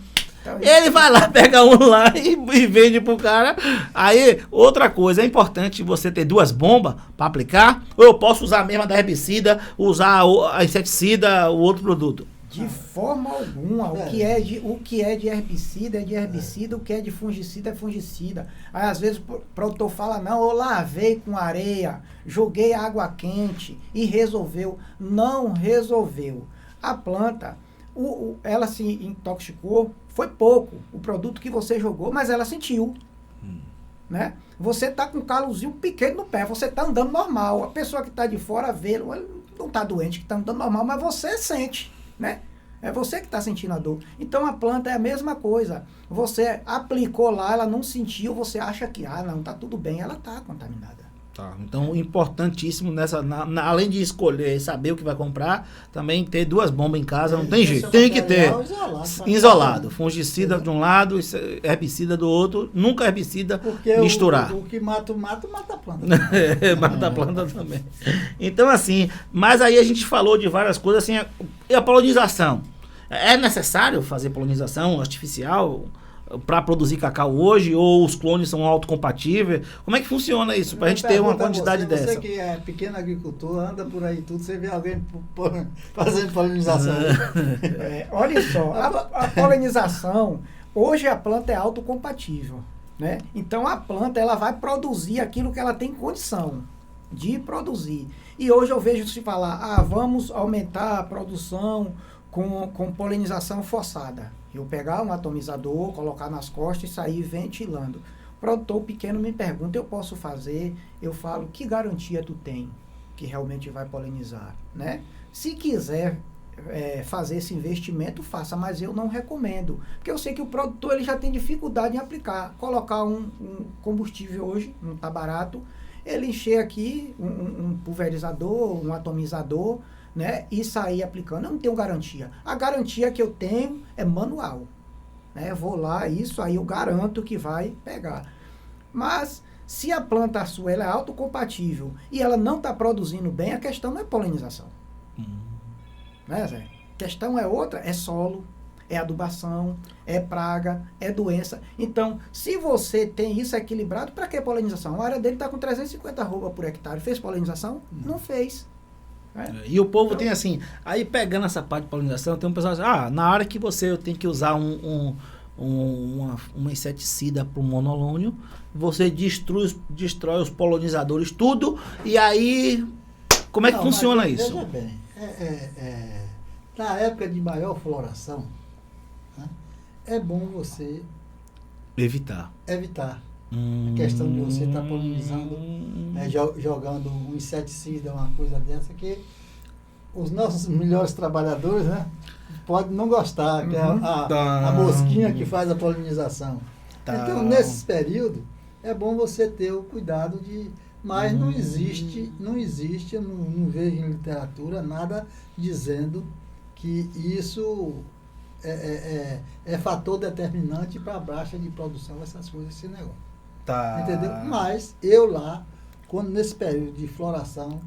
Ele vai lá, pega um lá e vende pro cara. Aí, outra coisa, é importante você ter 2 bombas para aplicar. Ou eu posso usar a mesma da herbicida, usar a inseticida, o outro produto. De forma alguma. O que é de herbicida é de herbicida, o que é de fungicida é fungicida. Aí às vezes o produtor fala, não, eu lavei com areia, joguei água quente e resolveu. Não resolveu. A planta, ela se intoxicou, foi pouco o produto que você jogou, mas ela sentiu. Né? Você está com um calozinho pequeno no pé, você está andando normal. A pessoa que está de fora vê, ele não está doente, que está andando normal, mas você sente. Né? É você que está sentindo a dor. Então a planta é a mesma coisa. Você aplicou lá, ela não sentiu, você acha que não, está tudo bem, ela está contaminada. Tá, então importantíssimo além de escolher, saber o que vai comprar, também ter 2 bombas em casa, não tem jeito, tem que ter isolado, fungicida de um lado, herbicida do outro, nunca herbicida. Porque misturar. O que mata o mato, mata a planta. Mata a planta também. Então assim, mas aí a gente falou de várias coisas, assim, e a polinização, é necessário fazer polinização artificial para produzir cacau hoje, ou os clones são autocompatíveis? Como é que funciona isso? Para a gente ter uma quantidade dessa. Você que é pequeno agricultor, anda por aí tudo, você vê alguém fazendo polinização. Olha só, a polinização, hoje a planta é autocompatível. Né? Então a planta ela vai produzir aquilo que ela tem condição de produzir. E hoje eu vejo se falar, vamos aumentar a produção com polinização forçada. Eu pegar um atomizador, colocar nas costas e sair ventilando. O produtor pequeno me pergunta, eu posso fazer? Eu falo, que garantia tu tem que realmente vai polinizar? Né? Se quiser fazer esse investimento, faça, mas eu não recomendo. Porque eu sei que o produtor ele já tem dificuldade em aplicar. Colocar um combustível hoje, não está barato, ele encher aqui um pulverizador, um atomizador, né, e sair aplicando. Eu não tenho garantia. A garantia que eu tenho é manual. Né? Eu vou lá, isso aí eu garanto que vai pegar. Mas, se a planta sua ela é autocompatível e ela não está produzindo bem, a questão não é polinização. Né, Zé? A questão é outra, é solo, é adubação, é praga, é doença. Então, se você tem isso equilibrado, para que polinização? A área dele está com 350 arroba por hectare. Fez polinização? Não fez. E o povo tem assim, aí pegando essa parte de polinização, tem um pessoal assim, na hora que eu tenho que usar uma inseticida para o monolônio, você destrói os polinizadores, tudo, e aí, como é que funciona isso? Veja bem, na época de maior floração, né, é bom você evitar. A questão de você estar polinizando, jogando um inseticida, uma coisa dessa, que os nossos melhores trabalhadores, né, podem não gostar, que é a mosquinha que faz a polinização. Então, nesse período, é bom você ter o cuidado de... Mas não existe, eu não vejo em literatura nada dizendo que isso é fator determinante para a baixa de produção, essas coisas, esse negócio. Entendeu? Mas eu lá, quando nesse período de floração,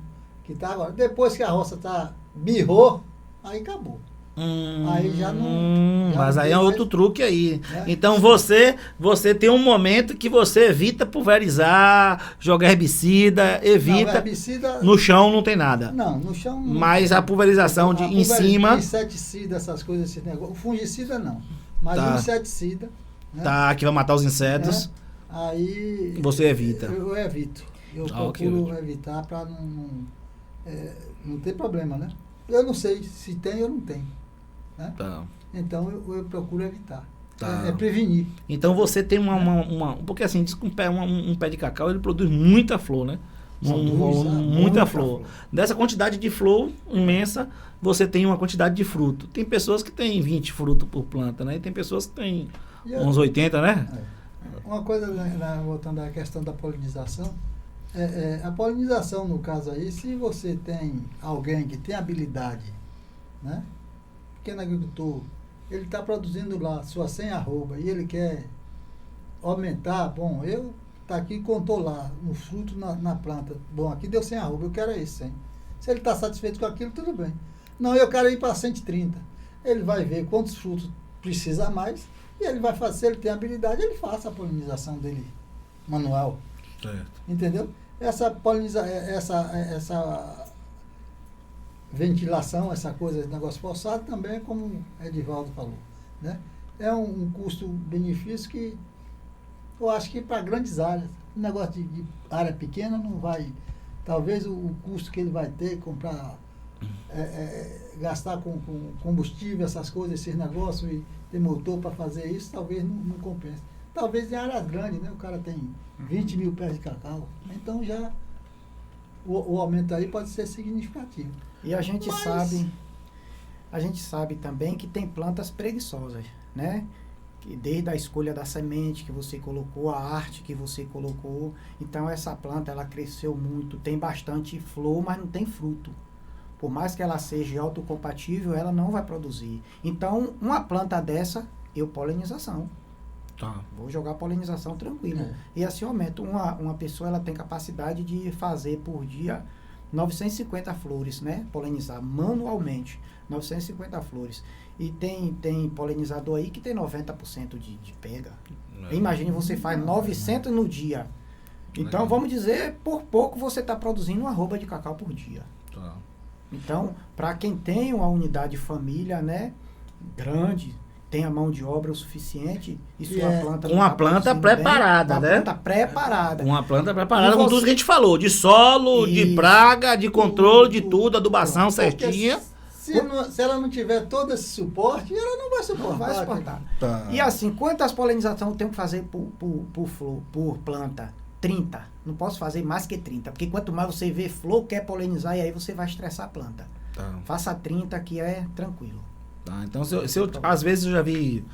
que tá agora, depois que a roça birrou, aí acabou. Aí já não... já Mas não aí tem é mais, outro truque aí. né? Então você tem um momento que você evita pulverizar, jogar herbicida, Não, evita. herbicida... No chão não tem nada. Não, no chão... não Mas tem. a pulverização em cima. Inseticida, essas coisas, esse negócio. O fungicida não. Mas Tá. o inseticida... né? Tá, que vai matar os insetos. Aí... Você evita. Eu evito. Eu Ok, procuro evitar para não ter problema, né? Eu não sei se tem ou não tem. Né? Tá. Então eu procuro evitar. Tá. É prevenir. Então você tem porque assim, diz que um pé de cacau ele produz muita flor, né? Muita flor. Dessa quantidade de flor imensa, você tem uma quantidade de fruto. Tem pessoas que têm 20 frutos por planta, né? E tem pessoas que têm uns 80, né? Uma coisa, voltando à questão da polinização, a polinização, no caso aí, se você tem alguém que tem habilidade, né? Pequeno agricultor, ele está produzindo lá sua 100 arroba e ele quer aumentar, bom, tá aqui, contou lá um fruto na planta, bom, aqui deu 100 arroba, eu quero esse 100. Se ele está satisfeito com aquilo, tudo bem. Não, eu quero ir para 130. Ele vai ver quantos frutos precisa mais e ele vai fazer, se ele tem habilidade, ele faça a polinização dele manual. Certo. Entendeu? Essa ventilação, essa coisa, esse negócio forçado também, como o Edivaldo falou, né? É um custo-benefício que eu acho que para grandes áreas, um negócio de área pequena não vai, talvez o custo que ele vai ter, comprar, gastar com combustível, essas coisas, esses negócios, e ter motor para fazer isso, talvez não compense. Talvez em áreas grandes, né? O cara tem 20 mil pés de cacau, então já o aumento aí pode ser significativo. E a gente sabe também que tem plantas preguiçosas, né? Que desde a escolha da semente que você colocou, a arte que você colocou, então essa planta ela cresceu muito, tem bastante flor, mas não tem fruto. Por mais que ela seja autocompatível, ela não vai produzir. Então, uma planta dessa, polinização. Tá. Vou jogar polinização tranquila. E assim eu aumento. Uma pessoa ela tem capacidade de fazer por dia 950 flores, né? Polinizar manualmente. 950 flores. E tem polinizador aí que tem 90% de pega. Imagine você faz 900 no dia. Então, vamos dizer, por pouco você está produzindo uma arroba de cacau por dia. Tá. Então, para quem tem uma unidade de família, né? Grande, tem a mão de obra o suficiente e sua planta... Uma planta preparada, né? Uma planta preparada. Uma planta preparada com tudo que a gente falou. De solo, de praga, de controle, de tudo, adubação certinha. Se ela não tiver todo esse suporte, ela não vai suportar. Não vai suportar. Tá. E assim, quantas polinizações eu tenho que fazer por planta? 30. Não posso fazer mais que 30. Porque quanto mais você vê flor, quer polinizar, e aí você vai estressar a planta. Tá. Faça 30 que é tranquilo. Tá, então, às vezes eu já vi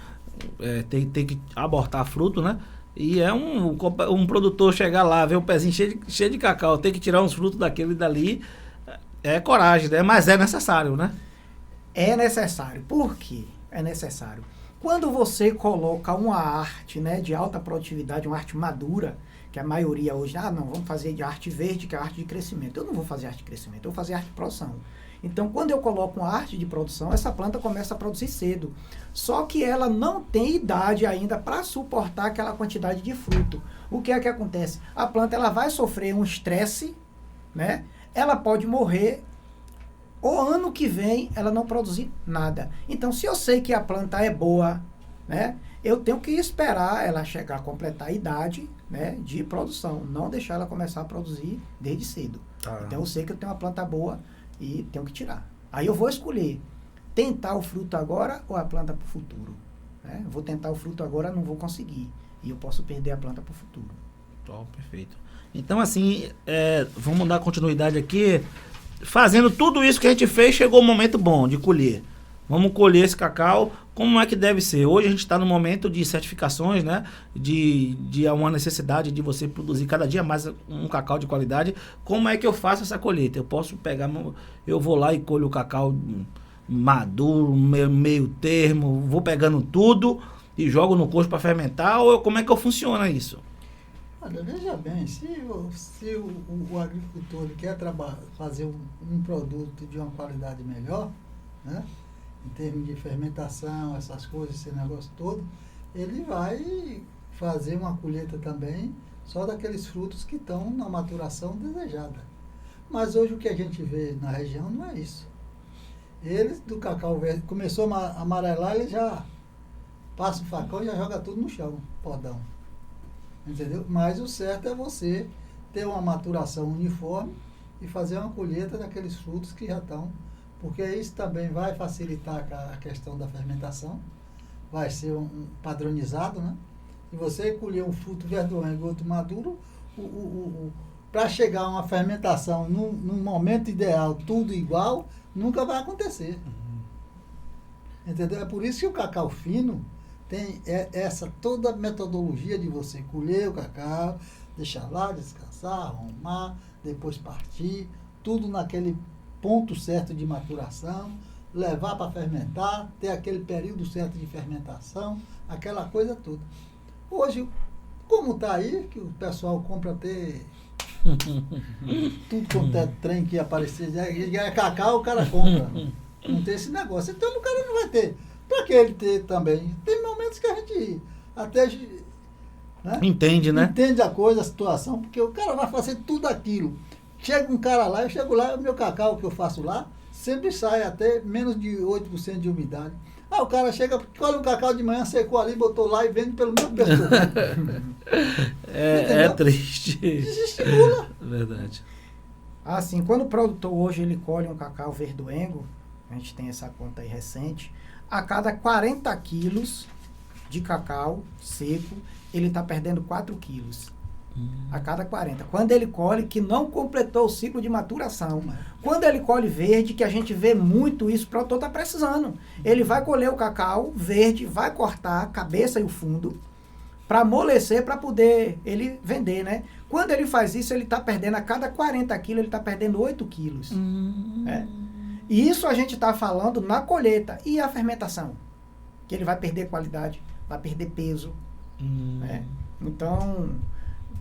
tem que abortar fruto, né? E é um produtor chegar lá, ver o pezinho cheio de cacau, tem que tirar uns frutos daquele e dali, é coragem, né? Mas é necessário, né? É necessário. Por quê? É necessário. Quando você coloca uma arte, né, de alta produtividade, uma arte madura, que a maioria hoje, não, vamos fazer de arte verde, que é a arte de crescimento. Eu não vou fazer arte de crescimento, eu vou fazer arte de produção. Então, quando eu coloco uma arte de produção, essa planta começa a produzir cedo. Só que ela não tem idade ainda para suportar aquela quantidade de fruto. O que é que acontece? A planta ela vai sofrer um estresse, né? Ela pode morrer, o ano que vem ela não produzir nada. Então, se eu sei que a planta é boa, né? Eu tenho que esperar ela chegar a completar a idade, né, de produção. Não deixar ela começar a produzir desde cedo. Tá. Então, eu sei que eu tenho uma planta boa e tenho que tirar. Aí eu vou escolher tentar o fruto agora ou a planta para o futuro. Né? Vou tentar o fruto agora, não vou conseguir. E eu posso perder a planta para o futuro. Top, perfeito. Então, assim, vamos dar continuidade aqui. Fazendo tudo isso que a gente fez, chegou o momento bom de colher. Vamos colher esse cacau, como é que deve ser. Hoje a gente está no momento de certificações, né? De uma necessidade de você produzir cada dia mais um cacau de qualidade. Como é que eu faço essa colheita? Eu posso pegar, eu vou lá e colho o cacau maduro, meio termo, vou pegando tudo e jogo no coxo para fermentar, ou como é que funciona isso? Olha, veja bem, se o agricultor ele quer fazer um produto de uma qualidade melhor, né? em termos de fermentação, essas coisas, esse negócio todo, ele vai fazer uma colheita também só daqueles frutos que estão na maturação desejada. Mas hoje o que a gente vê na região não é isso. Eles, do cacau verde, começou a amarelar, ele já passa o facão e já joga tudo no chão, podão. Entendeu? Mas o certo é você ter uma maturação uniforme e fazer uma colheita daqueles frutos que já estão, porque isso também vai facilitar a questão da fermentação, vai ser um padronizado, né? E você colher um fruto verdoengo e outro maduro, para chegar a uma fermentação num momento ideal, tudo igual, nunca vai acontecer. Entendeu? É por isso que o cacau fino tem essa toda a metodologia de você colher o cacau, deixar lá, descansar, arrumar, depois partir, tudo naquele ponto certo de maturação, levar para fermentar, ter aquele período certo de fermentação, aquela coisa toda. Hoje, como está aí, que o pessoal compra até tudo quanto é trem que aparecer, é cacau, o cara compra. Não tem esse negócio. Então o cara não vai ter. Para que ele ter também? Tem momentos que a gente até... Né? Entende, né? Entende a coisa, a situação, porque o cara vai fazer tudo aquilo. Chega um cara lá, eu chego lá, o meu cacau que eu faço lá, sempre sai até menos de 8% de umidade. O cara chega, colhe um cacau de manhã, secou ali, botou lá e vende pelo mesmo preço. É triste. Desestimula. Verdade. Assim, quando o produtor hoje ele colhe um cacau verdoengo, a gente tem essa conta aí recente, a cada 40 quilos de cacau seco, ele está perdendo 4 quilos. A cada 40. Quando ele colhe, que não completou o ciclo de maturação. Quando ele colhe verde, que a gente vê muito isso, o produtor está precisando. Ele vai colher o cacau verde, vai cortar a cabeça e o fundo para amolecer, para poder ele vender, né? Quando ele faz isso, ele está perdendo, a cada 40 quilos, ele está perdendo 8 quilos. E isso a gente está falando na colheita. E a fermentação? Que ele vai perder qualidade, vai perder peso. Então...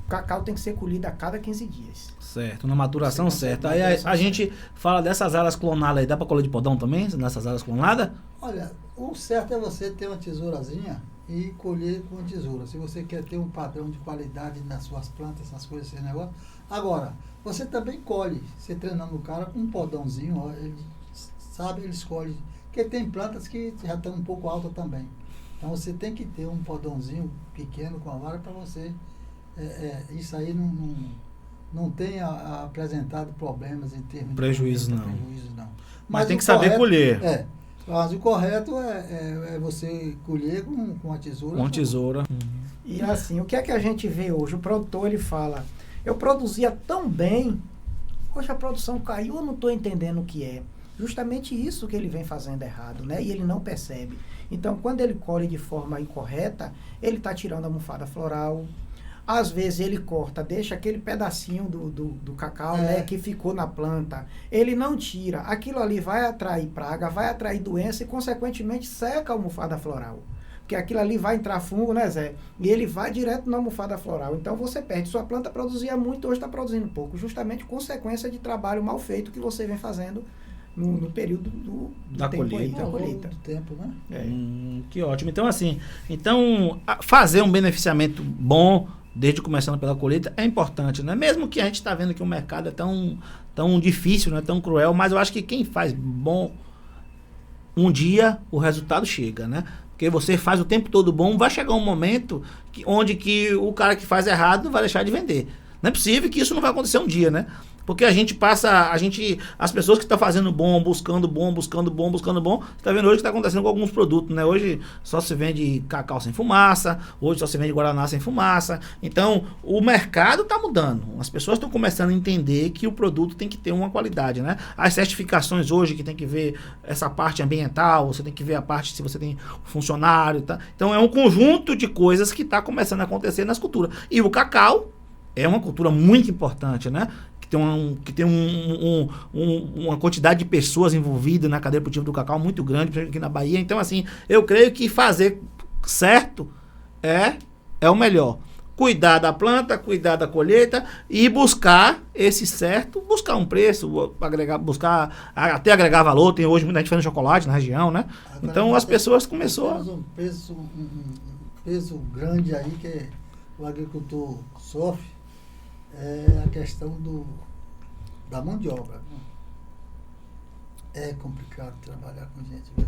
o cacau tem que ser colhido a cada 15 dias. Certo, na maturação certa. Aí a gente fala dessas aras clonadas aí, dá para colher de podão também, nessas aras clonadas? Olha, o certo é você ter uma tesourazinha e colher com a tesoura. Se você quer ter um padrão de qualidade nas suas plantas, essas coisas, esse negócio. Agora, você também colhe, você treinando o cara com um podãozinho, ó, ele sabe, ele escolhe. Porque tem plantas que já estão um pouco altas também. Então você tem que ter um podãozinho pequeno com a vara para você... isso aí não tem apresentado problemas em termos prejuízo, de não. Prejuízo, não. Mas tem que saber colher. Mas o correto é você colher com a tesoura. Com a tesoura. E assim, o que é que a gente vê hoje? O produtor, ele fala, eu produzia tão bem, hoje a produção caiu, eu não estou entendendo o que é. Justamente isso que ele vem fazendo errado, né? E ele não percebe. Então, quando ele colhe de forma incorreta, ele está tirando a almofada floral. Às vezes ele corta, deixa aquele pedacinho do cacau, né, que ficou na planta. Ele não tira. Aquilo ali vai atrair praga, vai atrair doença e, consequentemente, seca a almofada floral. Porque aquilo ali vai entrar fungo, né, Zé? E ele vai direto na almofada floral. Então você perde. Sua planta produzia muito, hoje está produzindo pouco. Justamente consequência de trabalho mal feito que você vem fazendo no período do da tempo colheita. aí, da colheita. Do tempo, né? Que ótimo. Então, assim, fazer um beneficiamento bom desde começando pela colheita é importante, né? Mesmo que a gente está vendo que o mercado é tão difícil, né? Tão cruel, mas eu acho que quem faz bom, um dia o resultado chega, né? Porque você faz o tempo todo bom, vai chegar um momento onde o cara que faz errado vai deixar de vender. Não é possível que isso não vai acontecer um dia, né? Porque as pessoas que estão fazendo bom, buscando bom, você está vendo hoje o que está acontecendo com alguns produtos, né? Hoje só se vende cacau sem fumaça, hoje só se vende guaraná sem fumaça. Então, o mercado está mudando. As pessoas estão começando a entender que o produto tem que ter uma qualidade, né? As certificações hoje, que tem que ver essa parte ambiental, você tem que ver a parte se você tem funcionário, tá? Então, é um conjunto de coisas que está começando a acontecer nas culturas. E o cacau é uma cultura muito importante, né? Que tem uma quantidade de pessoas envolvidas na cadeia produtiva do cacau muito grande aqui na Bahia. Então, assim, eu creio que fazer certo é o melhor. cuidar da planta, cuidar da colheita e buscar esse certo, buscar um preço, até agregar valor. Tem hoje muita gente fazendo chocolate na região, né? Agora, Então as pessoas começaram temos um peso grande aí que o agricultor sofre, é a questão da mão de obra. Né? É complicado trabalhar com gente, viu?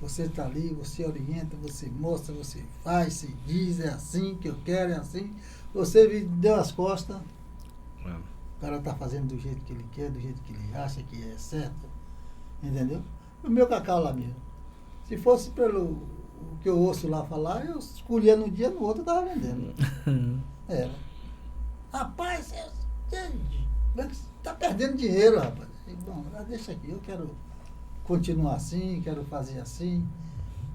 Você está ali, você orienta, você mostra, você faz, se diz, é assim que eu quero, é assim. Você deu as costas, o cara está fazendo do jeito que ele quer, do jeito que ele acha que é certo. Entendeu? O meu cacau lá mesmo. Se fosse pelo o que eu ouço lá falar, eu escolhia num dia, no outro eu estava vendendo. Era. Rapaz, você está perdendo dinheiro, rapaz. Bom, deixa aqui, eu quero continuar assim, quero fazer assim,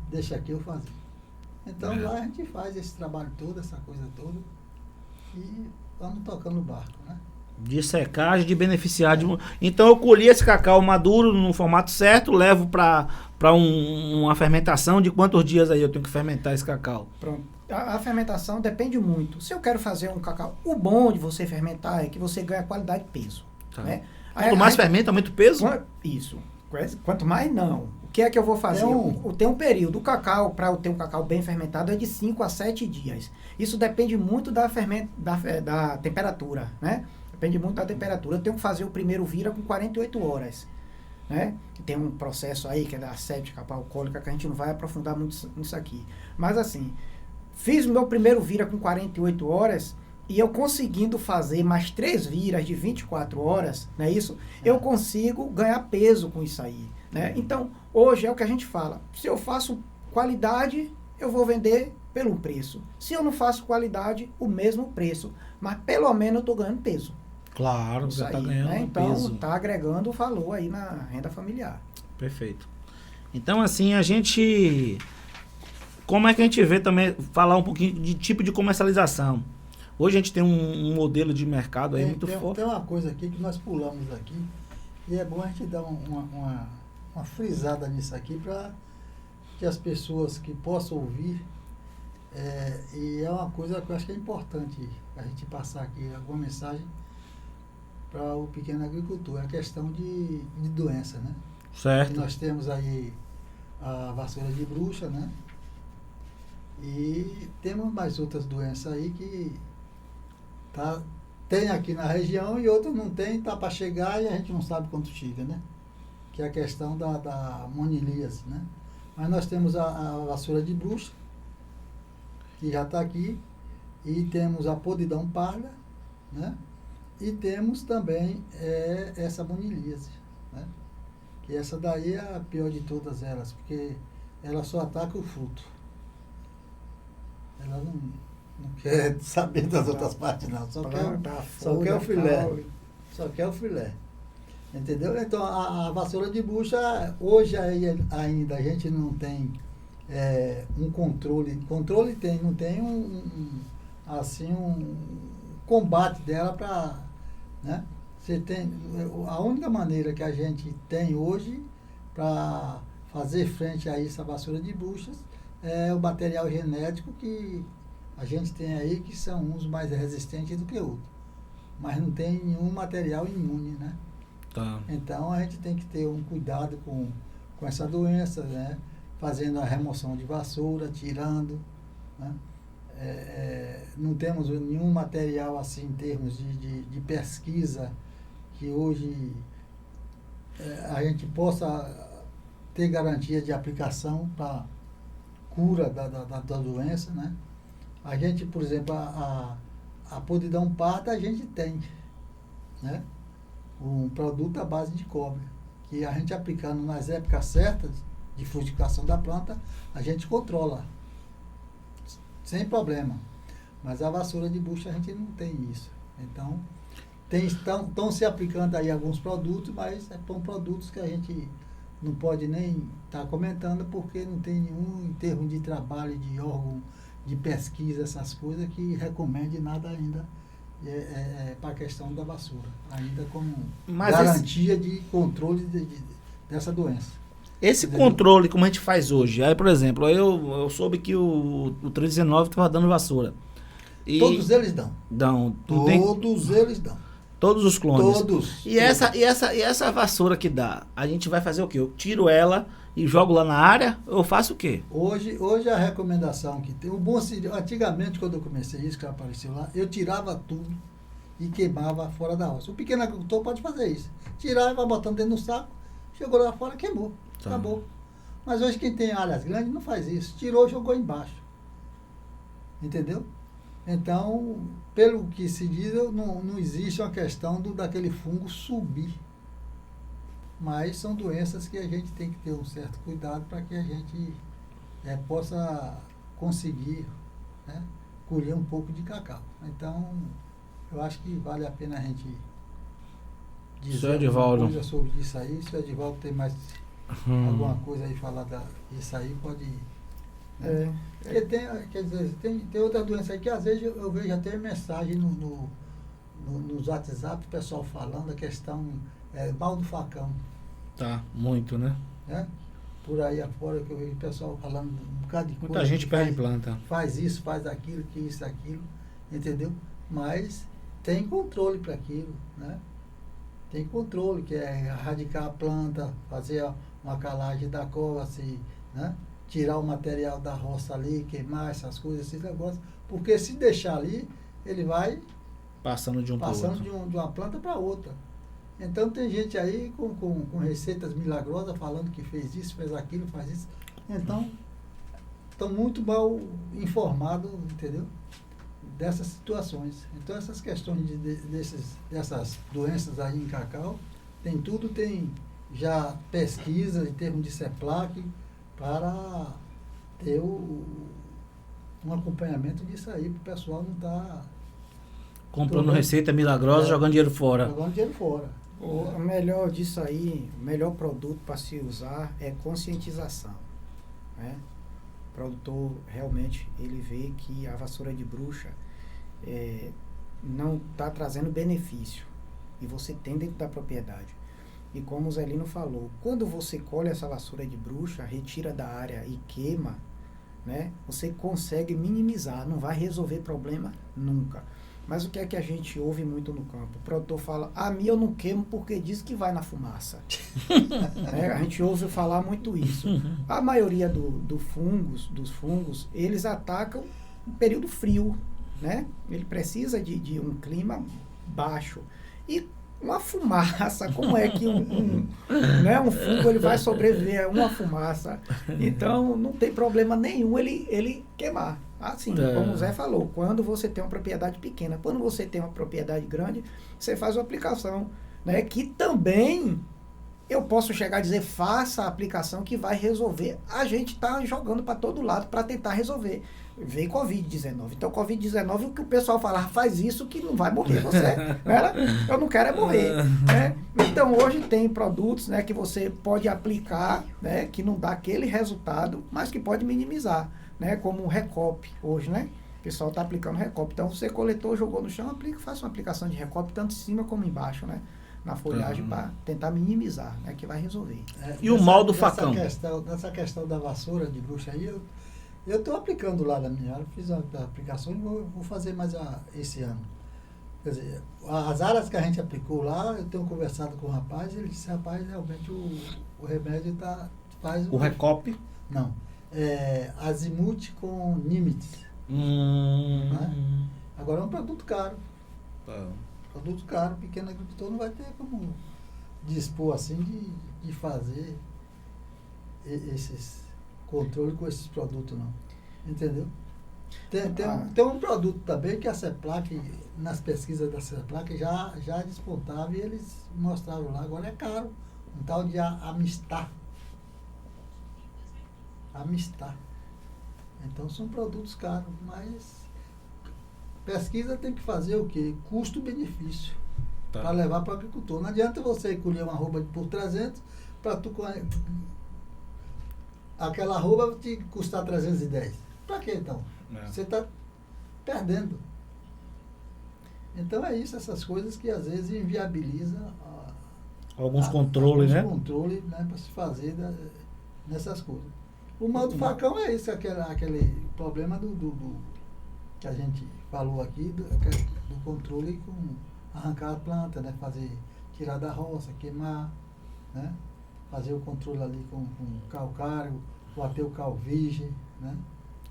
deixa aqui eu fazer. Então lá a gente faz esse trabalho todo, essa coisa toda, e vamos tocando o barco, né? De secagem, de beneficiar. Então eu colhi esse cacau maduro no formato certo, levo para uma fermentação. De quantos dias aí eu tenho que fermentar esse cacau? Pronto. A fermentação depende muito. Se eu quero fazer um cacau, o bom de você fermentar é que você ganha qualidade e peso. Tá. Né? Quanto mais fermenta, aumenta o peso? Isso. Quanto mais, não. O que é que eu vou fazer? Tem um período. O cacau, para eu ter um cacau bem fermentado, é de 5 a 7 dias. Isso depende muito da temperatura, né? Depende muito da temperatura. Eu tenho que fazer o primeiro vira com 48 horas. Né? Tem um processo aí que é da séptica alcoólica, que a gente não vai aprofundar muito nisso aqui. Mas assim, fiz o meu primeiro vira com 48 horas... E eu conseguindo fazer mais 3 viras de 24 horas, não é isso? Eu consigo ganhar peso com isso aí, né? Então, hoje é o que a gente fala. Se eu faço qualidade, eu vou vender pelo preço. Se eu não faço qualidade, o mesmo preço. Mas pelo menos eu estou ganhando peso. Claro, você está ganhando então, peso. Está agregando valor aí na renda familiar. Perfeito. Então, assim, a gente... Como é que a gente vê também, falar um pouquinho de tipo de comercialização? Hoje a gente tem um modelo de mercado aí muito forte. Tem uma coisa aqui que nós pulamos aqui, e é bom a gente dar uma frisada nisso aqui para que as pessoas que possam ouvir, e é uma coisa que eu acho que é importante a gente passar aqui, alguma mensagem para o pequeno agricultor, é a questão de doença, né? Certo. E nós temos aí a vassoura de bruxa, né? E temos mais outras doenças aí que tem aqui na região e outras não tem, tá para chegar e a gente não sabe quando chega, né? Que é a questão da monilíase, né? Mas nós temos a vassoura de bruxa, que já está aqui, e temos a podridão parda, né? E temos também essa monilíase, né? Que essa daí é a pior de todas elas, porque ela só ataca o fruto. Ela não quer saber das outras partes, não. Só quer o filé. Só quer o filé. Entendeu? Então, a vassoura de bruxa, hoje ainda a gente não tem um controle. Controle tem, não tem um combate dela para... Né? Você tem, a única maneira que a gente tem hoje para fazer frente a essa vassoura de bruxas é o material genético que a gente tem aí, que são uns mais resistentes do que outros. Mas não tem nenhum material imune, né? Tá. Então a gente tem que ter um cuidado com essa doença, né? Fazendo a remoção de vassoura, tirando, né? Não temos nenhum material assim em termos de pesquisa que hoje a gente possa ter garantia de aplicação para cura da doença, né? A gente, por exemplo, a podridão parda a gente tem, né? Um produto à base de cobre, que a gente aplicando nas épocas certas de frutificação da planta, a gente controla, sem problema. Mas a vassoura de bruxa a gente não tem isso. Então, estão se aplicando aí alguns produtos, mas são produtos que a gente não pode nem estar comentando, porque não tem nenhum em termos de trabalho, de órgão, de pesquisa, essas coisas, que recomende nada ainda para a questão da vassoura, ainda como garantia de controle dessa doença. Esse controle, como a gente faz hoje, aí, por exemplo, eu soube que o 319 estava dando vassoura. Todos eles dão. Dão. Todos eles dão. Todos os clones. Todos. E essa vassoura que dá, a gente vai fazer o quê? Eu tiro ela e jogo lá na área, eu faço o quê? Hoje a recomendação que tem, o bom seria, antigamente quando eu comecei isso, que apareceu lá, eu tirava tudo e queimava fora da roça. O pequeno agricultor pode fazer isso. Tirar e vai botando dentro do saco, chegou lá fora, queimou. Tá. Acabou. Mas hoje quem tem áreas grandes não faz isso. Tirou e jogou embaixo. Entendeu? Então, pelo que se diz, não existe uma questão daquele fungo subir. Mas são doenças que a gente tem que ter um certo cuidado para que a gente possa conseguir, né, colher um pouco de cacau. Então, eu acho que vale a pena a gente dizer alguma coisa sobre isso aí. Se o Edivaldo tem mais alguma coisa aí falar disso aí, pode ir. Né? Porque tem outra doença aí que às vezes eu vejo até mensagem nos WhatsApp, o pessoal falando a questão mal do facão. Tá, muito, né? Por aí afora que eu vejo o pessoal falando um bocado de coisa. Muita gente perde planta. Faz isso, faz aquilo, que isso, aquilo, entendeu? Mas tem controle para aquilo, né? Tem controle, que é erradicar a planta, fazer uma calagem da cova, né? Tirar o material da roça ali, queimar essas coisas, esses negócios. Porque se deixar ali, ele vai passando de uma planta para outra. Então tem gente aí com receitas milagrosas falando que fez isso, fez aquilo, faz isso. Então, estão muito mal informados, entendeu? Dessas situações. Então essas questões dessas doenças aí em cacau, tem já pesquisa em termos de CEPLAC para ter um acompanhamento disso aí, para o pessoal não estar comprando receita milagrosa, jogando dinheiro fora. Jogando dinheiro fora. O melhor disso aí, o melhor produto para se usar é conscientização, né? O produtor realmente ele vê que a vassoura de bruxa não está trazendo benefício e você tem dentro da propriedade. E como o Zelino falou, quando você colhe essa vassoura de bruxa, retira da área e queima, né? Você consegue minimizar, não vai resolver problema nunca. Mas o que é que a gente ouve muito no campo? O produtor fala, a minha eu não queimo porque diz que vai na fumaça. A gente ouve falar muito isso. A maioria dos fungos, eles atacam no período frio, né? Ele precisa de um clima baixo. E uma fumaça, como é que um fungo ele vai sobreviver a uma fumaça? Então, não tem problema nenhum ele queimar. Assim, como o Zé falou, quando você tem uma propriedade pequena, quando você tem uma propriedade grande, você faz uma aplicação, né? Que também eu posso chegar a dizer, faça a aplicação que vai resolver. A gente está jogando para todo lado para tentar resolver. Veio Covid-19. Então, Covid-19, o que o pessoal fala, faz isso que não vai morrer você. Né? Eu não quero morrer. Né? Então, hoje tem produtos, né, que você pode aplicar, né, que não dá aquele resultado, mas que pode minimizar. Né, como o Recop hoje, né? O pessoal está aplicando Recop. Então, você coletou, jogou no chão, faça uma aplicação de Recop, tanto em cima como embaixo, né? Na folhagem, para tentar minimizar, né? Que vai resolver. E o mal do facão? Nessa questão da vassoura de bruxa aí, eu estou aplicando lá na minha área, fiz a aplicação e vou fazer mais esse ano. Quer dizer, as áreas que a gente aplicou lá, eu tenho conversado com o rapaz, ele disse, rapaz, realmente o remédio faz... O Recop? Não. Azimuth com Nimitz. Né? Agora é um produto caro. Produto caro, pequeno agricultor não vai ter como dispor assim de fazer esses controles com esses produtos, não. Entendeu? Tem um produto também que a CEPLAC, nas pesquisas da CEPLAC, já despontava e eles mostraram lá. Agora é caro. Um tal de Amistar. Então são produtos caros, mas pesquisa tem que fazer o quê? Custo-benefício. Para levar para o agricultor. Não adianta você colher uma arroba por 300 para tu aquela arroba te custar 310. Para quê então? Você está perdendo. Então é isso, essas coisas que às vezes inviabilizam alguns controles, né? Controles, né, para se fazer nessas coisas. O mal do facão é isso, aquele problema que a gente falou aqui, do controle com arrancar a planta, né? Tirar da roça, queimar, né? Fazer o controle ali com calcário, bater o cal virgem, né?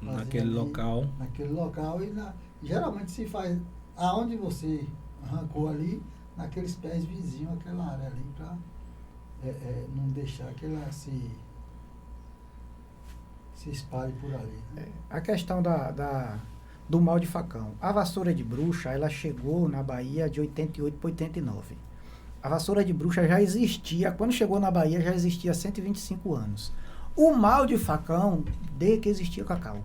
Naquele local. Naquele local geralmente se faz aonde você arrancou ali, naqueles pés vizinhos, aquela área ali, para não deixar que ela se espalhe por ali. Né? A questão do mal de facão. A vassoura de bruxa, ela chegou na Bahia de 88 para 89. A vassoura de bruxa já existia, quando chegou na Bahia, já existia há 125 anos. O mal de facão, desde que existia cacau.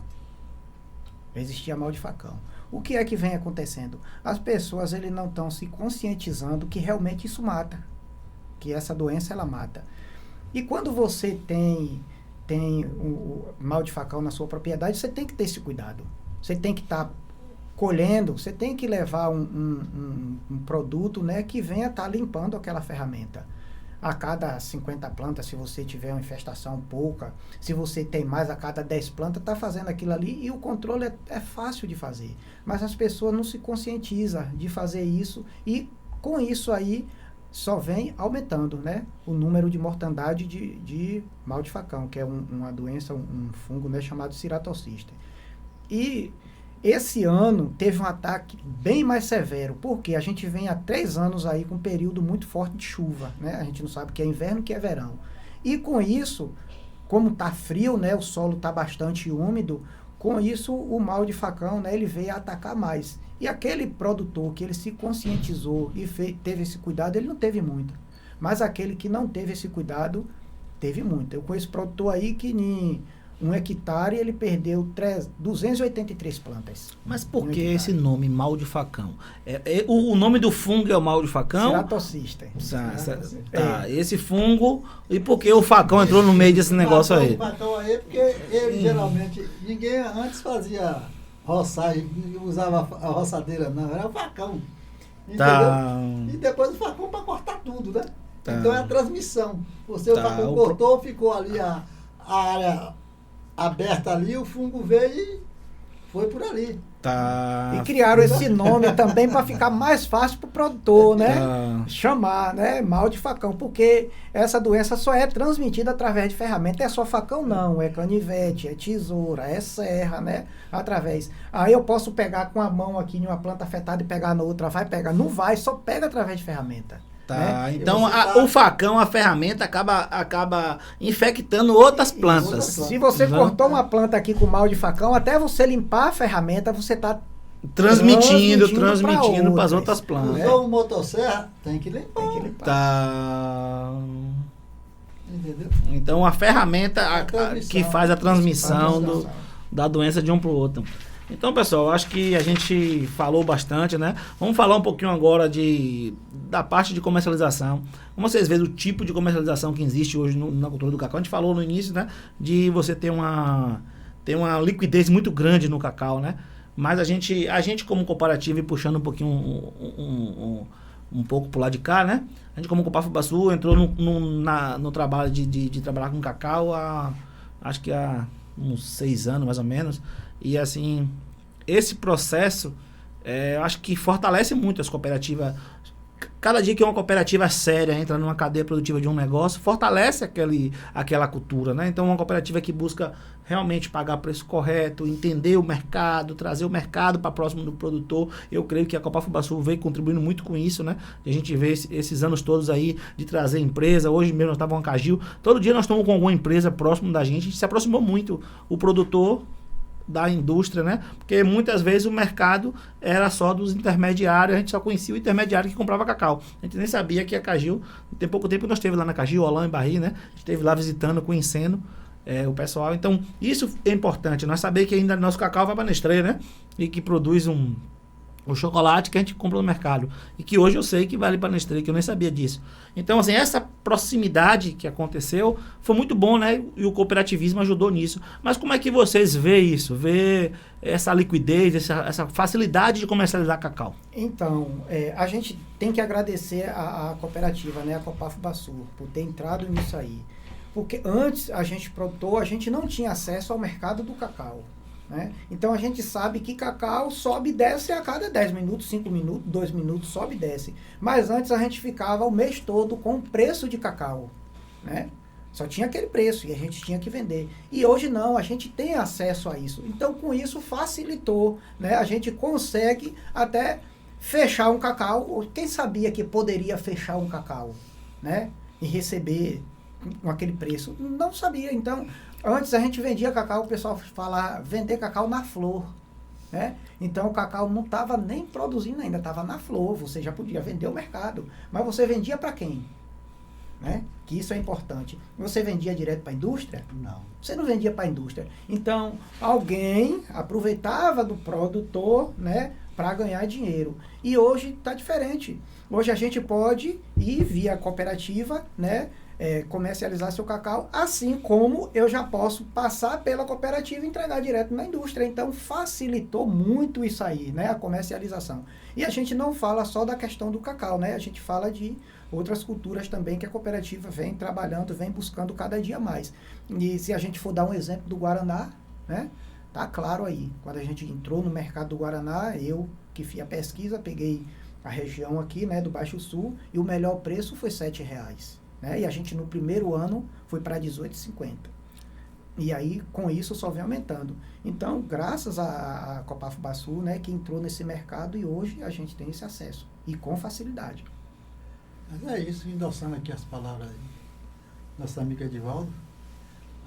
Existia mal de facão. O que é que vem acontecendo? As pessoas não estão se conscientizando que realmente isso mata. Que essa doença, ela mata. E quando você tem o mal de facão na sua propriedade, você tem que ter esse cuidado. Você tem que estar colhendo, você tem que levar um produto, né, que venha estar limpando aquela ferramenta. A cada 50 plantas, se você tiver uma infestação pouca, se você tem mais a cada 10 plantas, está fazendo aquilo ali e o controle é fácil de fazer. Mas as pessoas não se conscientizam de fazer isso e com isso aí só vem aumentando, né, o número de mortandade de mal de facão, que é uma doença, um fungo, né, chamado ceratocista. E esse ano teve um ataque bem mais severo, porque a gente vem há 3 anos aí com um período muito forte de chuva, né? A gente não sabe o que é inverno e o que é verão. E com isso, como está frio, né? O solo está bastante úmido, com isso o mal de facão, né? Ele veio a atacar mais. E aquele produtor que ele se conscientizou e teve esse cuidado, ele não teve muito. Mas aquele que não teve esse cuidado, teve muito. Eu conheço produtor aí que em 1 hectare ele perdeu 283 plantas. Mas por que esse nome, mal de facão? O nome do fungo é o mal de facão? Ceratocista. Esse fungo. E por que o facão entrou no meio desse negócio aí? O facão aí, porque ele geralmente, ninguém antes fazia roçagem, usava a roçadeira, não, era o facão. Entendeu? E depois o facão para cortar tudo, né? Então é a transmissão. O facão cortou, ficou ali a área aberta ali, o fungo veio e foi por ali. E criaram esse nome também para ficar mais fácil para o produtor, né? Chamar, né? Mal de facão, porque essa doença só é transmitida através de ferramenta. É só facão não, é canivete, é tesoura, é serra, né? Através. Aí eu posso pegar com a mão aqui em uma planta afetada e pegar na outra, vai pegar? Não vai, só pega através de ferramenta. Né? Então o facão, a ferramenta, acaba infectando outras plantas. Se você cortou uma planta aqui com mal de facão, até você limpar a ferramenta, você está transmitindo para as outras plantas. Usou motosserra, tem que limpar. Entendeu? Então a ferramenta que faz a transmissão da doença de um para o outro. Então, pessoal, acho que a gente falou bastante, né? Vamos falar um pouquinho agora da parte de comercialização. Como vocês veem o tipo de comercialização que existe hoje na cultura do cacau. A gente falou no início, né? De você ter uma liquidez muito grande no cacau, né? Mas a gente como cooperativa, e puxando um pouquinho um pouco pro lado de cá, né? A gente como Coopar Fubaçu entrou no trabalho de trabalhar com cacau acho que há uns 6 anos, mais ou menos. E assim, esse processo, eu acho que fortalece muito as cooperativas. Cada dia que uma cooperativa séria entra numa cadeia produtiva de um negócio, fortalece aquela cultura, né? Então, uma cooperativa que busca realmente pagar preço correto, entender o mercado, trazer o mercado para próximo do produtor. Eu creio que a Coopar Fubaçu veio contribuindo muito com isso, né? A gente vê esses anos todos aí de trazer empresa. Hoje mesmo nós estávamos em Cagil. Todo dia nós estamos com alguma empresa próximo da gente. A gente se aproximou muito. O produtor da indústria, né? Porque muitas vezes o mercado era só dos intermediários, a gente só conhecia o intermediário que comprava cacau. A gente nem sabia que a Cagil, tem pouco tempo nós esteve lá na Cagil, Holã e Barri, né? A gente esteve lá visitando, conhecendo o pessoal. Então, isso é importante, nós saber que ainda nosso cacau vai para a Nestlé, né? E que produz o chocolate que a gente compra no mercado. E que hoje eu sei que vale para a Nestlé, que eu nem sabia disso. Então, assim, essa proximidade que aconteceu foi muito bom, né? E o cooperativismo ajudou nisso. Mas como é que vocês veem isso? Vê essa liquidez, essa facilidade de comercializar cacau? Então, a gente tem que agradecer a cooperativa, né? A Coopar Fubaçu, por ter entrado nisso aí. Porque antes, a gente produtor, a gente não tinha acesso ao mercado do cacau. né? Então a gente sabe que cacau sobe e desce a cada 10 minutos, 5 minutos, 2 minutos, sobe e desce. Mas antes a gente ficava o mês todo com o preço de cacau, né? Só tinha aquele preço e a gente tinha que vender. E hoje não, a gente tem acesso a isso. Então com isso facilitou, né? A gente consegue até fechar um cacau. Quem sabia que poderia fechar um cacau, né? E receber com aquele preço? Não sabia. Então, antes a gente vendia cacau, o pessoal fala vender cacau na flor, né? Então o cacau não estava nem produzindo ainda, estava na flor, você já podia vender ao mercado. Mas você vendia para quem? Né? Que isso é importante. Você vendia direto para a indústria? Não. Você não vendia para a indústria. Então, alguém aproveitava do produtor, né, para ganhar dinheiro. E hoje está diferente. Hoje a gente pode ir via cooperativa, né, comercializar seu cacau, assim como eu já posso passar pela cooperativa e entregar direto na indústria. Então, facilitou muito isso aí, né, a comercialização. E a gente não fala só da questão do cacau, né, a gente fala de outras culturas também que a cooperativa vem trabalhando, vem buscando cada dia mais. E se a gente for dar um exemplo do Guaraná, né, tá claro aí. Quando a gente entrou no mercado do Guaraná, eu que fiz a pesquisa, peguei a região aqui, né, do Baixo Sul, e o melhor preço foi R$7, né? E a gente no primeiro ano foi para R$18,50. E aí, com isso, só vem aumentando. Então, graças a Coopafo Baçu, né, que entrou nesse mercado, e hoje a gente tem esse acesso, e com facilidade. Mas é isso, endossando aqui as palavras aí, nossa amiga Edivaldo,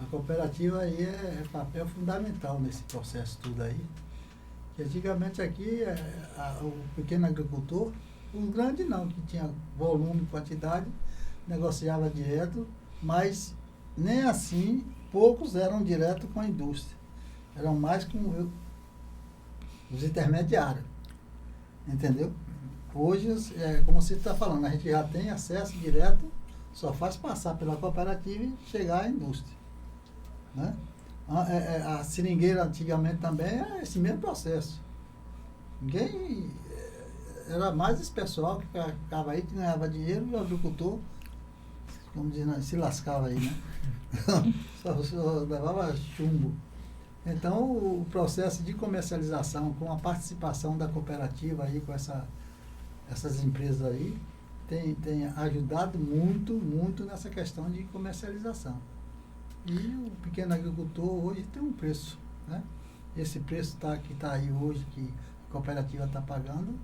a cooperativa aí é papel fundamental nesse processo tudo aí. Que antigamente aqui, o pequeno agricultor, o grande não, que tinha volume, quantidade, negociava direto, mas nem assim, poucos eram direto com a indústria. Eram mais com os intermediários, entendeu? Hoje, como você está falando, a gente já tem acesso direto, só faz passar pela cooperativa e chegar à indústria, né? A seringueira antigamente também era esse mesmo processo. Ninguém... Era mais esse pessoal que ficava aí, que ganhava dinheiro, e o agricultor, vamos dizer, se lascava aí, né? só levava chumbo. Então, o processo de comercialização, com a participação da cooperativa aí, com essas empresas aí, tem ajudado muito, muito nessa questão de comercialização. E o pequeno agricultor hoje tem um preço, né? Esse preço que está aí hoje, que a cooperativa está pagando,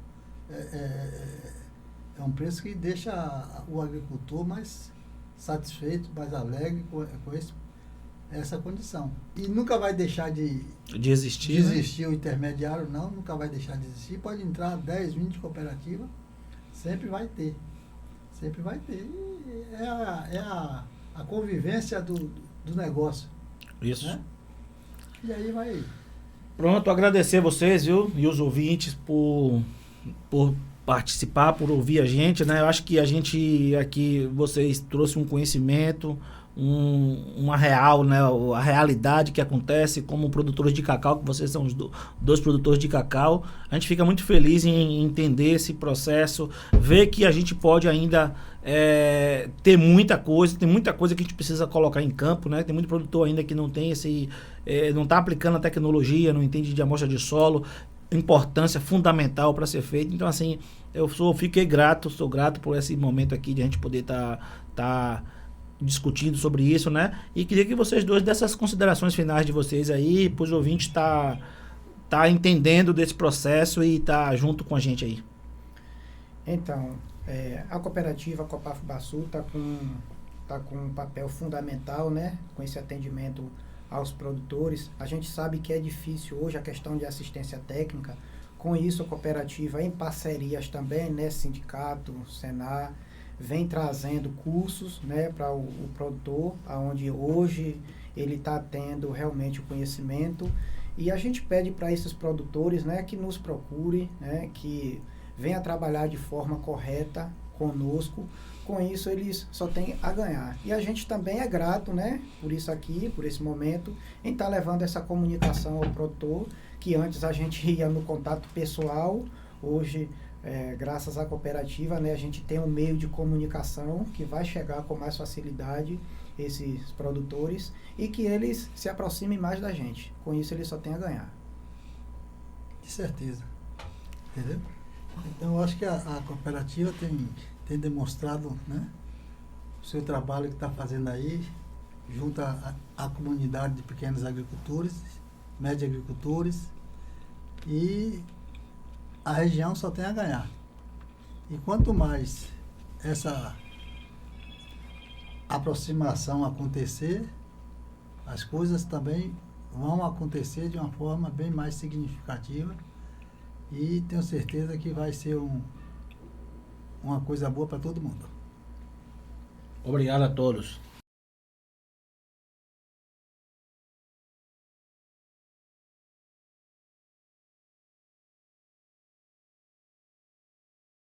é um preço que deixa o agricultor mais satisfeito, mais alegre com essa condição. E nunca vai deixar de existir, né? O intermediário, não, nunca vai deixar de existir. Pode entrar 10, 20 cooperativas, sempre vai ter. Sempre vai ter. E é a convivência do negócio. Isso. Né? E aí vai... Pronto, agradecer vocês, viu? E os ouvintes por participar, por ouvir a gente, né? Eu acho que a gente aqui, vocês trouxeram um conhecimento, uma real, né? A realidade que acontece como produtores de cacau, que vocês são os dois produtores de cacau. A gente fica muito feliz em entender esse processo, ver que a gente pode ainda ter muita coisa, tem muita coisa que a gente precisa colocar em campo, né? Tem muito produtor ainda que não tem não está aplicando a tecnologia, não entende de amostra de solo, importância fundamental para ser feito. Então, assim, sou grato por esse momento aqui de a gente poder tá discutindo sobre isso, né? E queria que vocês dois dessas considerações finais de vocês aí, para os ouvintes tá entendendo desse processo e tá junto com a gente aí. Então, a cooperativa Coopafo Baçu tá com um papel fundamental, né? Com esse atendimento aos produtores. A gente sabe que é difícil hoje a questão de assistência técnica. Com isso, a cooperativa, em parcerias também, né? Sindicato, Senar, vem trazendo cursos, né, para o produtor, onde hoje ele está tendo realmente o conhecimento. E a gente pede para esses produtores, né, que nos procurem, né, que venha trabalhar de forma correta conosco. Com isso, eles só têm a ganhar. E a gente também é grato, né, por isso aqui, por esse momento, em estar levando essa comunicação ao produtor, que antes a gente ia no contato pessoal, hoje... graças à cooperativa, né, a gente tem um meio de comunicação que vai chegar com mais facilidade esses produtores e que eles se aproximem mais da gente. Com isso, eles só têm a ganhar. De certeza. Entendeu? Então, eu acho que a cooperativa tem demonstrado, né, o seu trabalho que está fazendo aí, junto à comunidade de pequenos agricultores, médios agricultores, e a região só tem a ganhar. E quanto mais essa aproximação acontecer, as coisas também vão acontecer de uma forma bem mais significativa, e tenho certeza que vai ser uma coisa boa para todo mundo. Obrigado a todos.